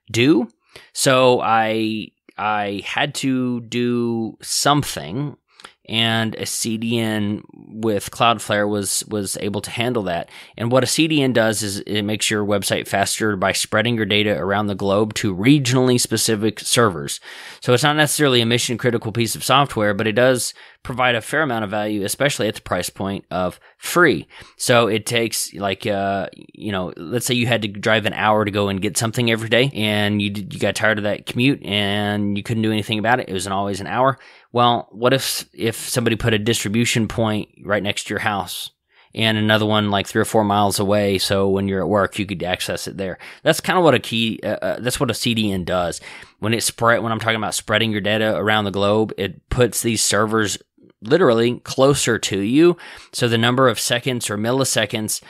do. So I had to do something, and a CDN with Cloudflare was able to handle that. And what a CDN does is it makes your website faster by spreading your data around the globe to regionally specific servers. So it's not necessarily a mission critical piece of software, but it does provide a fair amount of value, especially at the price point of free. So it takes let's say you had to drive an hour to go and get something every day, and you got tired of that commute and you couldn't do anything about it. It was always an hour. Well, what if somebody put a distribution point right next to your house and another one like 3 or 4 miles away, so when you're at work you could access it there? That's kind of what that's what a CDN does. When I'm talking about spreading your data around the globe, it puts these servers literally closer to you, so the number of seconds or milliseconds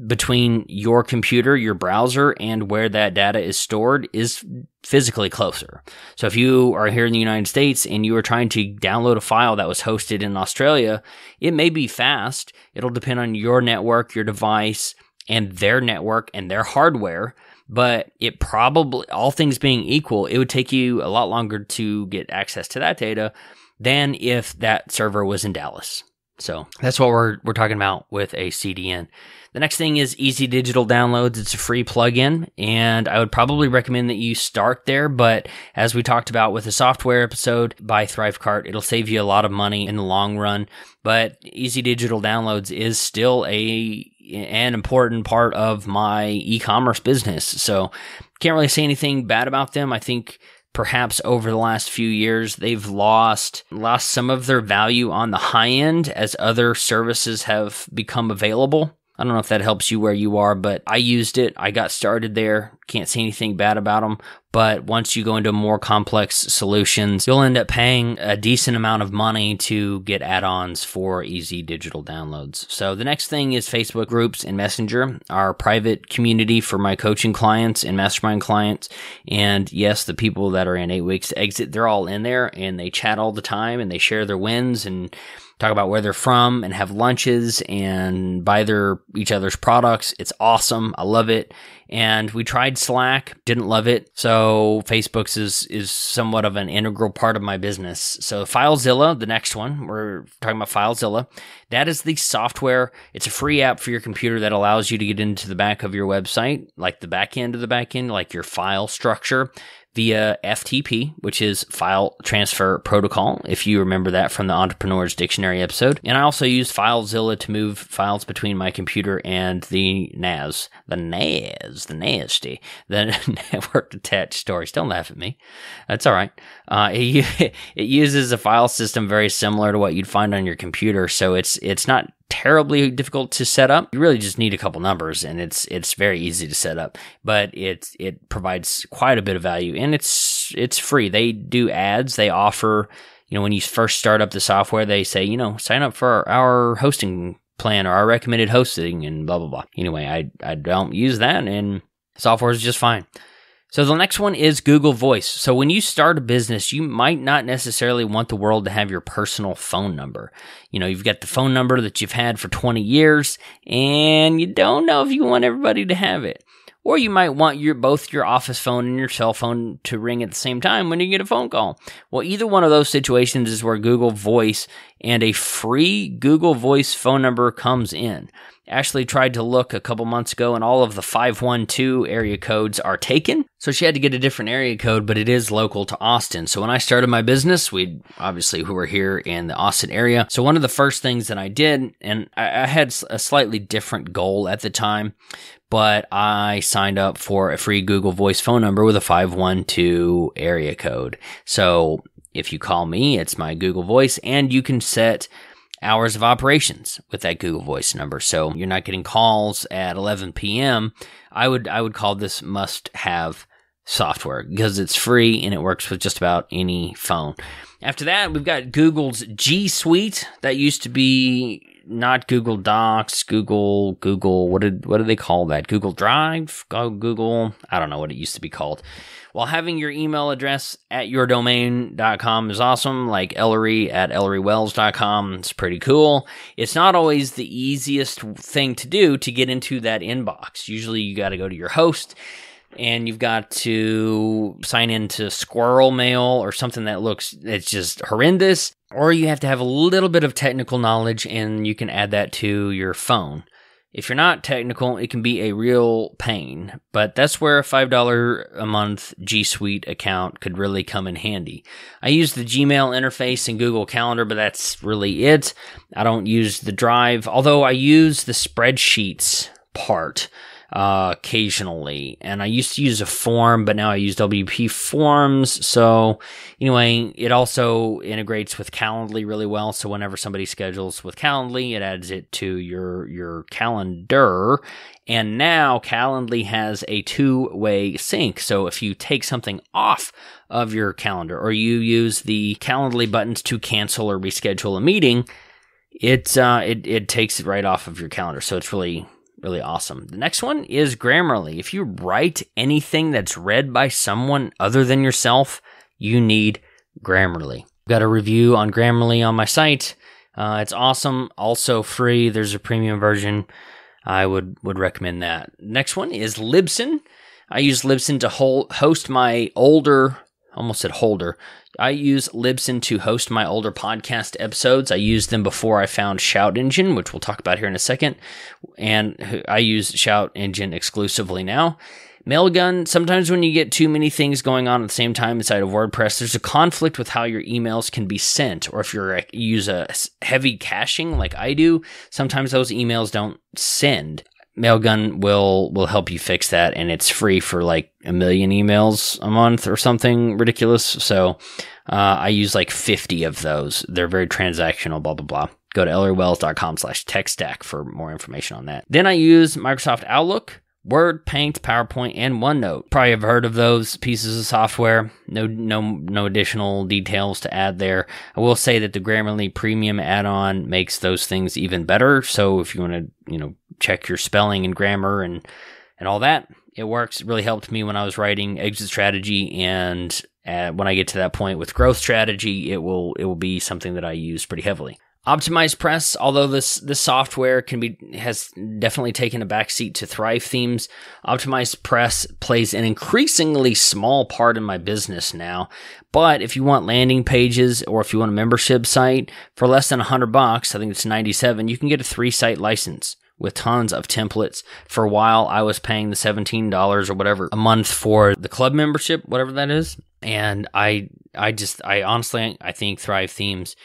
between your computer, your browser, and where that data is stored is physically closer. So if you are here in the United States and you are trying to download a file that was hosted in Australia, it may be fast. It'll depend on your network, your device, and their network and their hardware, but it probably, all things being equal, it would take you a lot longer to get access to that data than if that server was in Dallas. So that's what we're talking about with a CDN. The next thing is Easy Digital Downloads. It's a free plugin, and I would probably recommend that you start there. But as we talked about with the software episode by Thrivecart, it'll save you a lot of money in the long run. But Easy Digital Downloads is still an important part of my e-commerce business. So can't really say anything bad about them. I think perhaps over the last few years, they've lost some of their value on the high end as other services have become available. I don't know if that helps you where you are, but I used it. I got started there. Can't say anything bad about them. But once you go into more complex solutions, you'll end up paying a decent amount of money to get add-ons for Easy Digital Downloads. So the next thing is Facebook groups and Messenger, our private community for my coaching clients and mastermind clients. And yes, the people that are in 8 Weeks to Exit, they're all in there, and they chat all the time, and they share their wins and talk about where they're from and have lunches and buy each other's products. It's awesome. I love it. And we tried Slack, didn't love it. So Facebook's is somewhat of an integral part of my business. So FileZilla, the next one, we're talking about FileZilla. That is the software. It's a free app for your computer that allows you to get into the back of your website, like the back end of the back end, like your file structure, via FTP, which is File Transfer Protocol, if you remember that from the Entrepreneur's Dictionary episode. And I also use FileZilla to move files between my computer and the NAS, the Network Attached Storage. Don't laugh at me. That's all right. It uses a file system very similar to what you'd find on your computer, so it's not terribly difficult to set up. You really just need a couple numbers, and it's very easy to set up. But it provides quite a bit of value, and it's free. They do ads. They offer, when you first start up the software, they say, sign up for our hosting plan or our recommended hosting and blah, blah, blah. Anyway, I don't use that, and software is just fine. So the next one is Google Voice. So when you start a business, you might not necessarily want the world to have your personal phone number. You've got the phone number that you've had for 20 years, and you don't know if you want everybody to have it. Or you might want both your office phone and your cell phone to ring at the same time when you get a phone call. Well, either one of those situations is where Google Voice and a free Google Voice phone number comes in. Ashley tried to look a couple months ago, and all of the 512 area codes are taken. So she had to get a different area code, but it is local to Austin. So when I started my business, we were here in the Austin area. So one of the first things that I did, and I had a slightly different goal at the time, but I signed up for a free Google Voice phone number with a 512 area code. So if you call me, it's my Google Voice, and you can set hours of operations with that Google Voice number. So you're not getting calls at 11 p.m. I would call this must-have software because it's free and it works with just about any phone. After that, we've got Google's G Suite. That used to be not Google Docs, Google, what did they call that? Google Drive? Google, I don't know what it used to be called. While having your email address at yourdomain.com is awesome, like Ellery at ElleryWells.com, it's pretty cool. It's not always the easiest thing to do to get into that inbox. Usually you got to go to your host, and you've got to sign into Squirrel Mail or something it's just horrendous. Or you have to have a little bit of technical knowledge, and you can add that to your phone. If you're not technical, it can be a real pain, but that's where a $5 a month G Suite account could really come in handy. I use the Gmail interface in Google Calendar, but that's really it. I don't use the Drive, although I use the spreadsheets part occasionally, and I used to use a form, but now I use WP Forms. So anyway, it also integrates with Calendly really well. So whenever somebody schedules with Calendly, it adds it to your calendar. And now Calendly has a two-way sync. So if you take something off of your calendar, or you use the Calendly buttons to cancel or reschedule a meeting, it takes it right off of your calendar. So it's really awesome. The next one is Grammarly. If you write anything that's read by someone other than yourself, you need Grammarly. I've got a review on Grammarly on my site. It's awesome. Also free. There's a premium version. I would recommend that. Next one is Libsyn. I use Libsyn to host my older, almost said holder. I use Libsyn to host my older podcast episodes. I used them before I found Shout Engine, which we'll talk about here in a second. And I use Shout Engine exclusively now. Mailgun, sometimes when you get too many things going on at the same time inside of WordPress, there's a conflict with how your emails can be sent. Or if you use a heavy caching like I do, sometimes those emails don't send. Mailgun will help you fix that, and it's free for like 1 million emails a month or something ridiculous. So I use like 50 of those. They're very transactional, blah, blah, blah. Go to ellerywells.com/techstack for more information on that. Then I use Microsoft Outlook, Word, Paint, PowerPoint, and OneNote. Probably have heard of those pieces of software. No additional details to add there. I will say that the Grammarly Premium add-on makes those things even better. So if you want to, check your spelling and grammar and all that, it works. It really helped me when I was writing exit strategy, and when I get to that point with growth strategy, it will be something that I use pretty heavily. Optimize Press, although this software has definitely taken a backseat to Thrive Themes, Optimize Press plays an increasingly small part in my business now. But if you want landing pages, or if you want a membership site for less than $100, I think it's $97, you can get a 3-site license with tons of templates. For a while, I was paying the $17 or whatever a month for the club membership, whatever that is. And I honestly think Thrive Themes,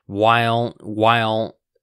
while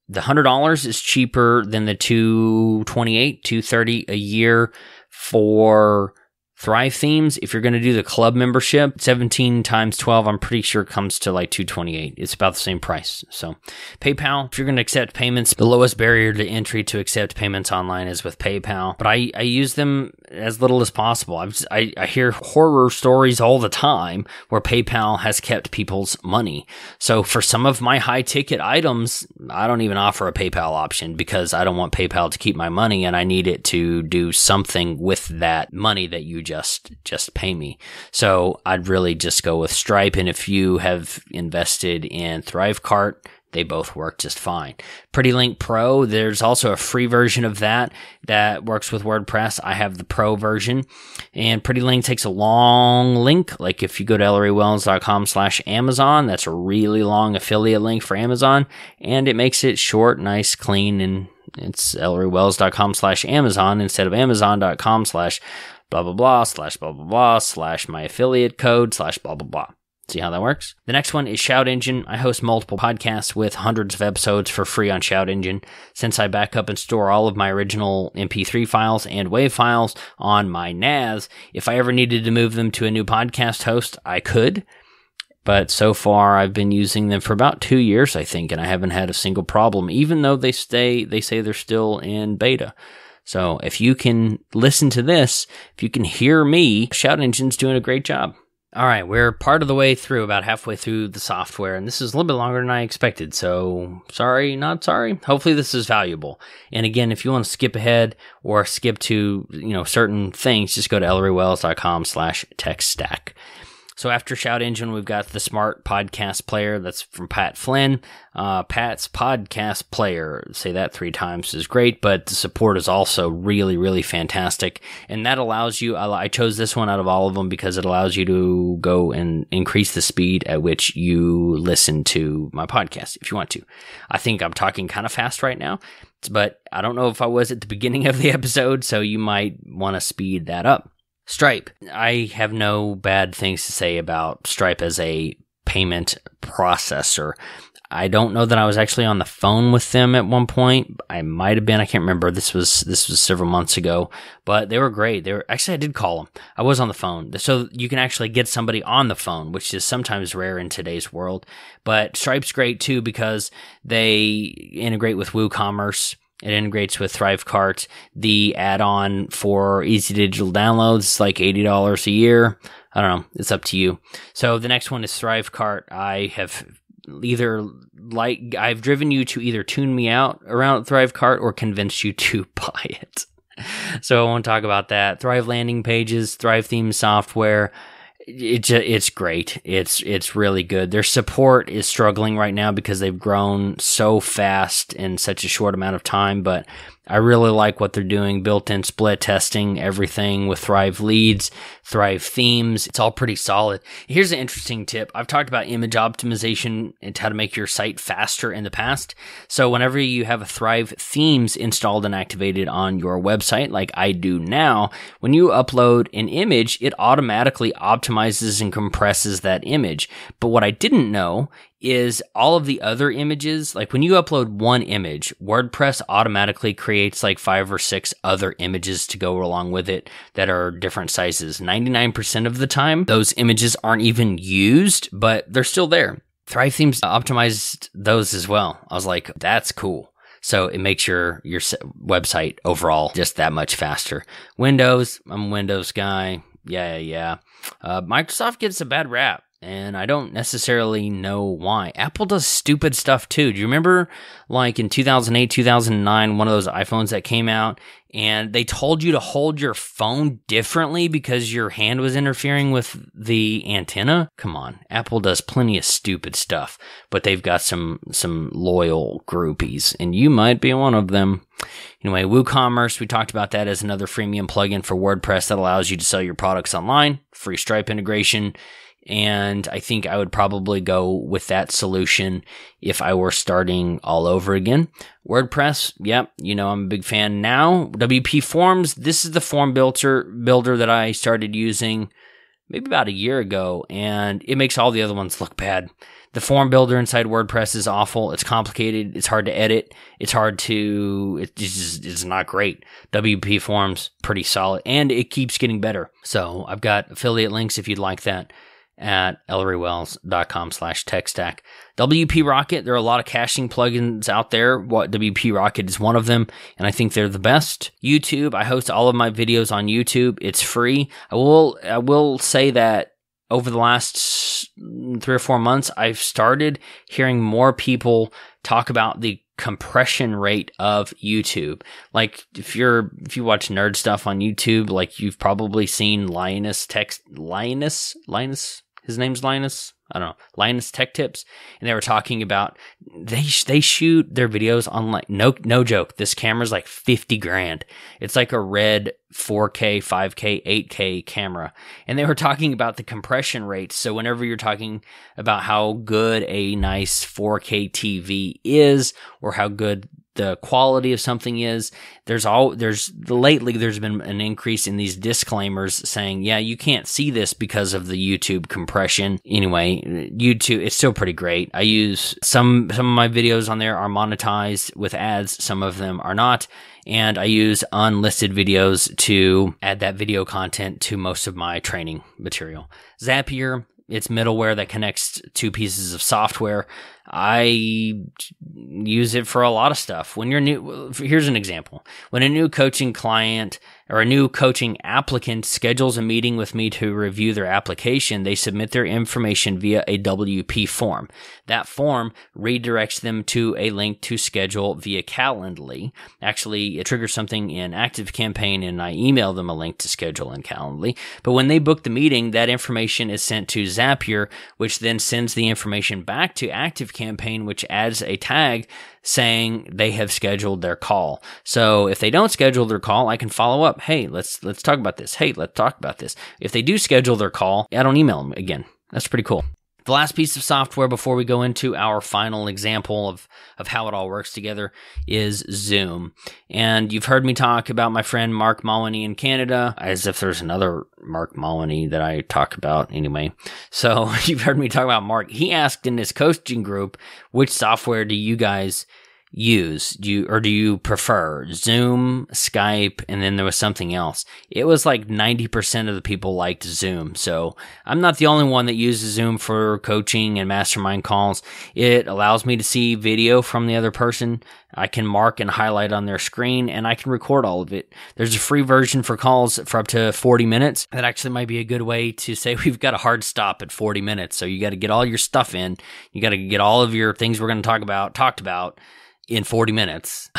the $100 is cheaper than the $228, $230 a year for Thrive Themes, if you're going to do the club membership, 17 times 12, I'm pretty sure comes to like $228. It's about the same price. So PayPal, if you're going to accept payments, the lowest barrier to entry to accept payments online is with PayPal. But I use them as little as possible. I hear horror stories all the time where PayPal has kept people's money. So for some of my high ticket items, I don't even offer a PayPal option because I don't want PayPal to keep my money and I need it to do something with that money that you just pay me. So I'd really just go with Stripe. And if you have invested in Thrivecart, they both work just fine. PrettyLink Pro, there's also a free version of that works with WordPress. I have the Pro version, and PrettyLink takes a long link. Like if you go to ElleryWells.com/Amazon, that's a really long affiliate link for Amazon, and it makes it short, nice, clean, and it's ElleryWells.com/Amazon instead of Amazon.com/ blah, blah, blah, /blah, blah, blah, /my affiliate code /blah, blah, blah. See how that works? The next one is Shout Engine. I host multiple podcasts with hundreds of episodes for free on Shout Engine. Since I back up and store all of my original MP3 files and WAV files on my NAS, if I ever needed to move them to a new podcast host, I could. But so far, I've been using them for about 2 years, I think, and I haven't had a single problem, even though they say they're still in beta. So if you can listen to this, if you can hear me, Shout Engine's doing a great job. All right, we're part of the way through, about halfway through the software, and this is a little bit longer than I expected, so sorry, not sorry. Hopefully this is valuable. And again, if you want to skip ahead or skip to, certain things, just go to ElleryWells.com/techstack. So after Shout Engine, we've got the Smart Podcast Player. That's from Pat Flynn. Pat's Podcast Player, say that 3 times, is great, but the support is also really, really fantastic. And that allows you, I chose this one out of all of them because it allows you to go and increase the speed at which you listen to my podcast if you want to. I think I'm talking kind of fast right now, but I don't know if I was at the beginning of the episode, so you might want to speed that up. Stripe. I have no bad things to say about Stripe as a payment processor. I don't know that I was actually on the phone with them at one point. I might have been. I can't remember. This was several months ago, but they were great. Actually, I did call them. I was on the phone. So you can actually get somebody on the phone, which is sometimes rare in today's world. But Stripe's great too because they integrate with WooCommerce. It integrates with Thrivecart. The add-on for easy digital downloads is like $80 a year. I don't know. It's up to you. So the next one is Thrivecart. I've driven you to either tune me out around Thrivecart or convince you to buy it. So I won't talk about that. Thrive landing pages, Thrive theme software. It's great. It's really good. Their support is struggling right now because they've grown so fast in such a short amount of time, but I really like what they're doing. Built-in split testing, everything with Thrive leads, Thrive themes. It's all pretty solid. Here's an interesting tip. I've talked about image optimization and how to make your site faster in the past. So whenever you have a Thrive themes installed and activated on your website, like I do now, when you upload an image, it automatically optimizes and compresses that image. But what I didn't know is all of the other images, like when you upload one image, WordPress automatically creates like 5 or 6 other images to go along with it that are different sizes. 99% of the time, those images aren't even used, but they're still there. Thrive Themes optimized those as well. I was like, that's cool. So it makes your website overall just that much faster. Windows, I'm a Windows guy. Yeah. Microsoft gets a bad rap. And I don't necessarily know why. Apple does stupid stuff too. Do you remember like in 2008, 2009, one of those iPhones that came out and they told you to hold your phone differently because your hand was interfering with the antenna? Come on. Apple does plenty of stupid stuff, but they've got some loyal groupies and you might be one of them. Anyway, WooCommerce, we talked about that as another freemium plugin for WordPress that allows you to sell your products online, free Stripe integration. And I think I would probably go with that solution if I were starting all over again. WordPress, yep, I'm a big fan now. WP Forms, this is the form builder that I started using maybe about a year ago, and it makes all the other ones look bad. The form builder inside WordPress is awful. It's complicated. It's hard to edit. It's not great. WP Forms, pretty solid. And it keeps getting better. So I've got affiliate links if you'd like that at ellerywells.com/techstack. WP Rocket, there are a lot of caching plugins out there. WP Rocket is one of them, and I think they're the best. YouTube, I host all of my videos on YouTube. It's free. I will say that over the last 3 or 4 months, I've started hearing more people talk about the compression rate of YouTube. Like if you watch nerd stuff on YouTube, like you've probably seen Linus, his name's Linus. I don't know, Linus Tech Tips, and they were talking about they shoot their videos on like no joke. This camera's like $50,000. It's like a red 4K, 5K, 8K camera, and they were talking about the compression rates. So whenever you're talking about how good a nice 4K TV is, or how good the quality of something is, lately there's been an increase in these disclaimers saying, yeah, you can't see this because of the YouTube compression. Anyway, YouTube, it's still pretty great. I use some of my videos on there are monetized with ads, some of them are not, and I use unlisted videos to add that video content to most of my training material. Zapier, it's middleware that connects two pieces of software. I use it for a lot of stuff. When you're new, here's an example. When a new coaching client or a new coaching applicant schedules a meeting with me to review their application, they submit their information via a WP form. That form redirects them to a link to schedule via Calendly. Actually, it triggers something in ActiveCampaign, and I email them a link to schedule in Calendly. But when they book the meeting, that information is sent to Zapier, which then sends the information back to ActiveCampaign, which adds a tag saying they have scheduled their call. So if they don't schedule their call, I can follow up. Hey, let's talk about this. Hey, let's talk about this. If they do schedule their call, I don't email them again. That's pretty cool. The last piece of software before we go into our final example of how it all works together is Zoom. And you've heard me talk about my friend Mark Maloney in Canada, as if there's another Mark Maloney that I talk about anyway. So you've heard me talk about Mark. He asked in his coaching group, which software do you guys use? Do you prefer Zoom, Skype, and then there was something else? It was like 90% of the people liked Zoom. So I'm not the only one that uses Zoom for coaching and mastermind calls. It allows me to see video from the other person. I can mark and highlight on their screen, and I can record all of it. There's a free version for calls for up to 40 minutes. That actually might be a good way to say we've got a hard stop at 40 minutes. So you got to get all your stuff in. You got to get all of your things we're going to talked about in 40 minutes.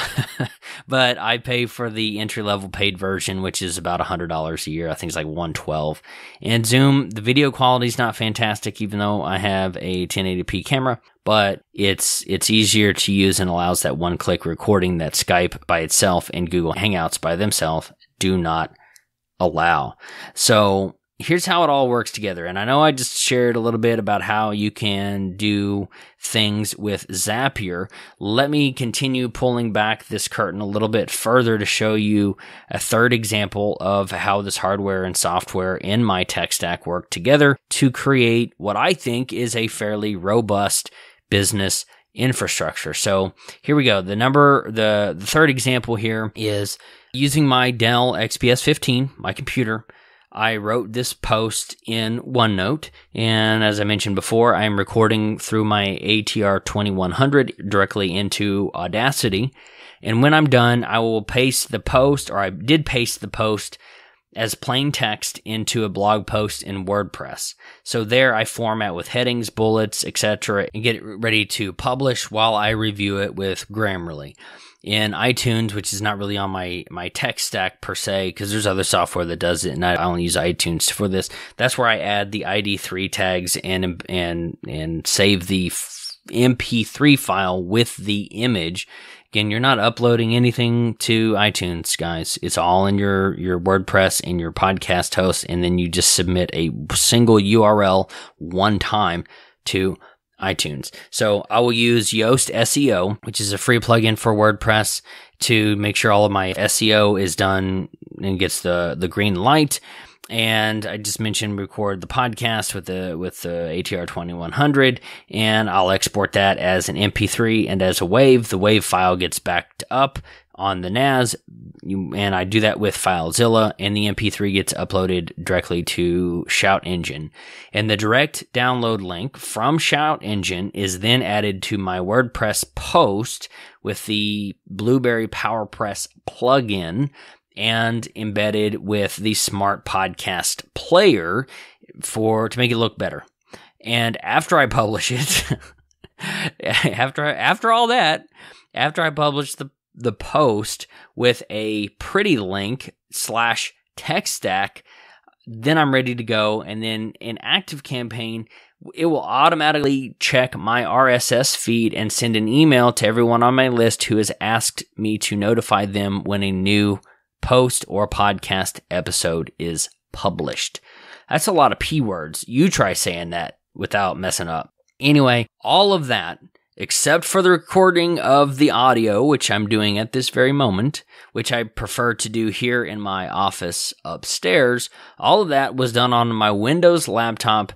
But I pay for the entry-level paid version, which is about $100 a year. I think it's like $112. And Zoom, the video quality is not fantastic, even though I have a 1080p camera, but it's easier to use and allows that one-click recording that Skype by itself and Google Hangouts by themselves do not allow. So here's how it all works together. And I know I just shared a little bit about how you can do things with Zapier. Let me continue pulling back this curtain a little bit further to show you a third example of how this hardware and software in my tech stack work together to create what I think is a fairly robust business infrastructure. So here we go. The third example here is using my Dell XPS 15, my computer. I wrote this post in OneNote, and as I mentioned before, I am recording through my ATR 2100 directly into Audacity, and when I'm done, I will paste the post, or I did paste the post as plain text into a blog post in WordPress. So there I format with headings, bullets, etc., and get it ready to publish while I review it with Grammarly. In iTunes, which is not really on my tech stack per se, because there's other software that does it, and I only use iTunes for this. That's where I add the ID3 tags and save the MP3 file with the image. Again, you're not uploading anything to iTunes, guys. It's all in your WordPress and your podcast host, and then you just submit a single URL one time to iTunes. So I will use Yoast SEO, which is a free plugin for WordPress, to make sure all of my SEO is done and gets the green light. And I just mentioned record the podcast with the ATR 2100, and I'll export that as an MP3 and as a WAV. The WAV file gets backed up on the NAS, and I do that with FileZilla, and the MP3 gets uploaded directly to Shout Engine. And the direct download link from Shout Engine is then added to my WordPress post with the Blueberry PowerPress plugin, and embedded with the Smart Podcast Player to make it look better. And after I publish it, after I publish the post with a pretty link / text stack, then I'm ready to go. And then in ActiveCampaign, it will automatically check my RSS feed and send an email to everyone on my list who has asked me to notify them when a new post or podcast episode is published. That's a lot of P words. You try saying that without messing up. Anyway, all of that, except for the recording of the audio, which I'm doing at this very moment, which I prefer to do here in my office upstairs, all of that was done on my Windows laptop.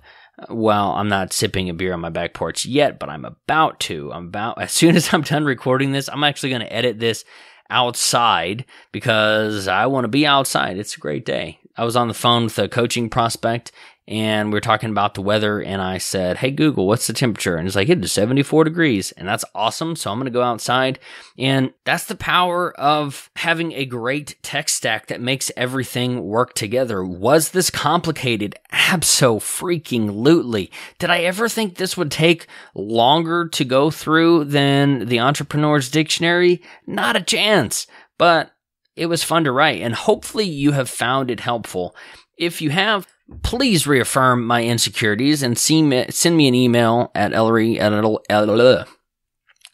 Well, I'm not sipping a beer on my back porch yet, but I'm about to. As soon as I'm done recording this, I'm actually going to edit this outside because I want to be outside. It's a great day. I was on the phone with a coaching prospect, and we were talking about the weather, and I said, "Hey Google, what's the temperature?" And it's like, it is 74 degrees, and that's awesome. So I'm going to go outside, and that's the power of having a great tech stack that makes everything work together. Was this complicated? Abso-freaking-lutely. Did I ever think this would take longer to go through than the Entrepreneur's Dictionary? Not a chance, but it was fun to write, and hopefully you have found it helpful. If you have, please reaffirm my insecurities and send me an email at Ellery.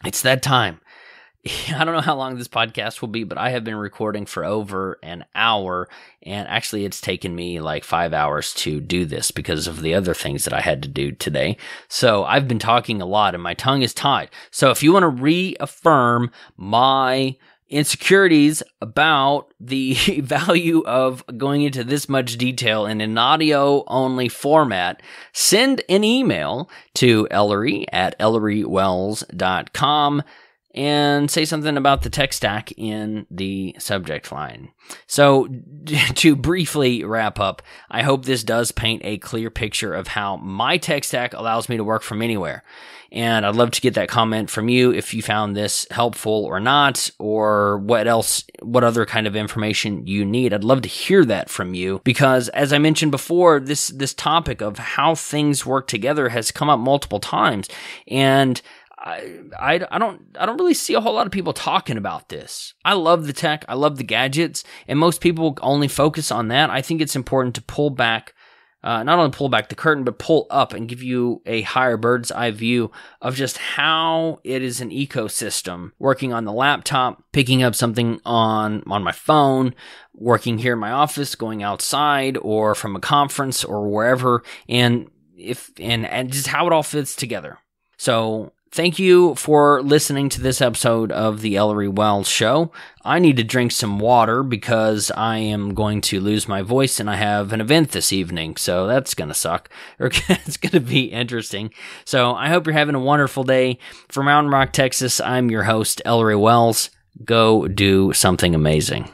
It's that time. I don't know how long this podcast will be, but I have been recording for over an hour, and actually it's taken me like 5 hours to do this because of the other things that I had to do today. So I've been talking a lot, and my tongue is tied. So if you want to reaffirm my insecurities about the value of going into this much detail in an audio-only format, send an email to Ellery at ellerywells.com and say something about the tech stack in the subject line. So, to briefly wrap up, I hope this does paint a clear picture of how my tech stack allows me to work from anywhere. And I'd love to get that comment from you if you found this helpful or not, or what other kind of information you need. I'd love to hear that from you because, as I mentioned before, this topic of how things work together has come up multiple times, and I don't really see a whole lot of people talking about this. I love the tech, I love the gadgets, and most people only focus on that. I think it's important to pull back. Not only pull back the curtain, but pull up and give you a higher bird's eye view of just how it is an ecosystem. Working on the laptop, picking up something on my phone, working here in my office, going outside, or from a conference or wherever, and just how it all fits together. So thank you for listening to this episode of the Ellery Wells Show. I need to drink some water because I am going to lose my voice and I have an event this evening, so that's going to suck. It's going to be interesting. So I hope you're having a wonderful day. From Mountain Rock, Texas, I'm your host, Ellery Wells. Go do something amazing.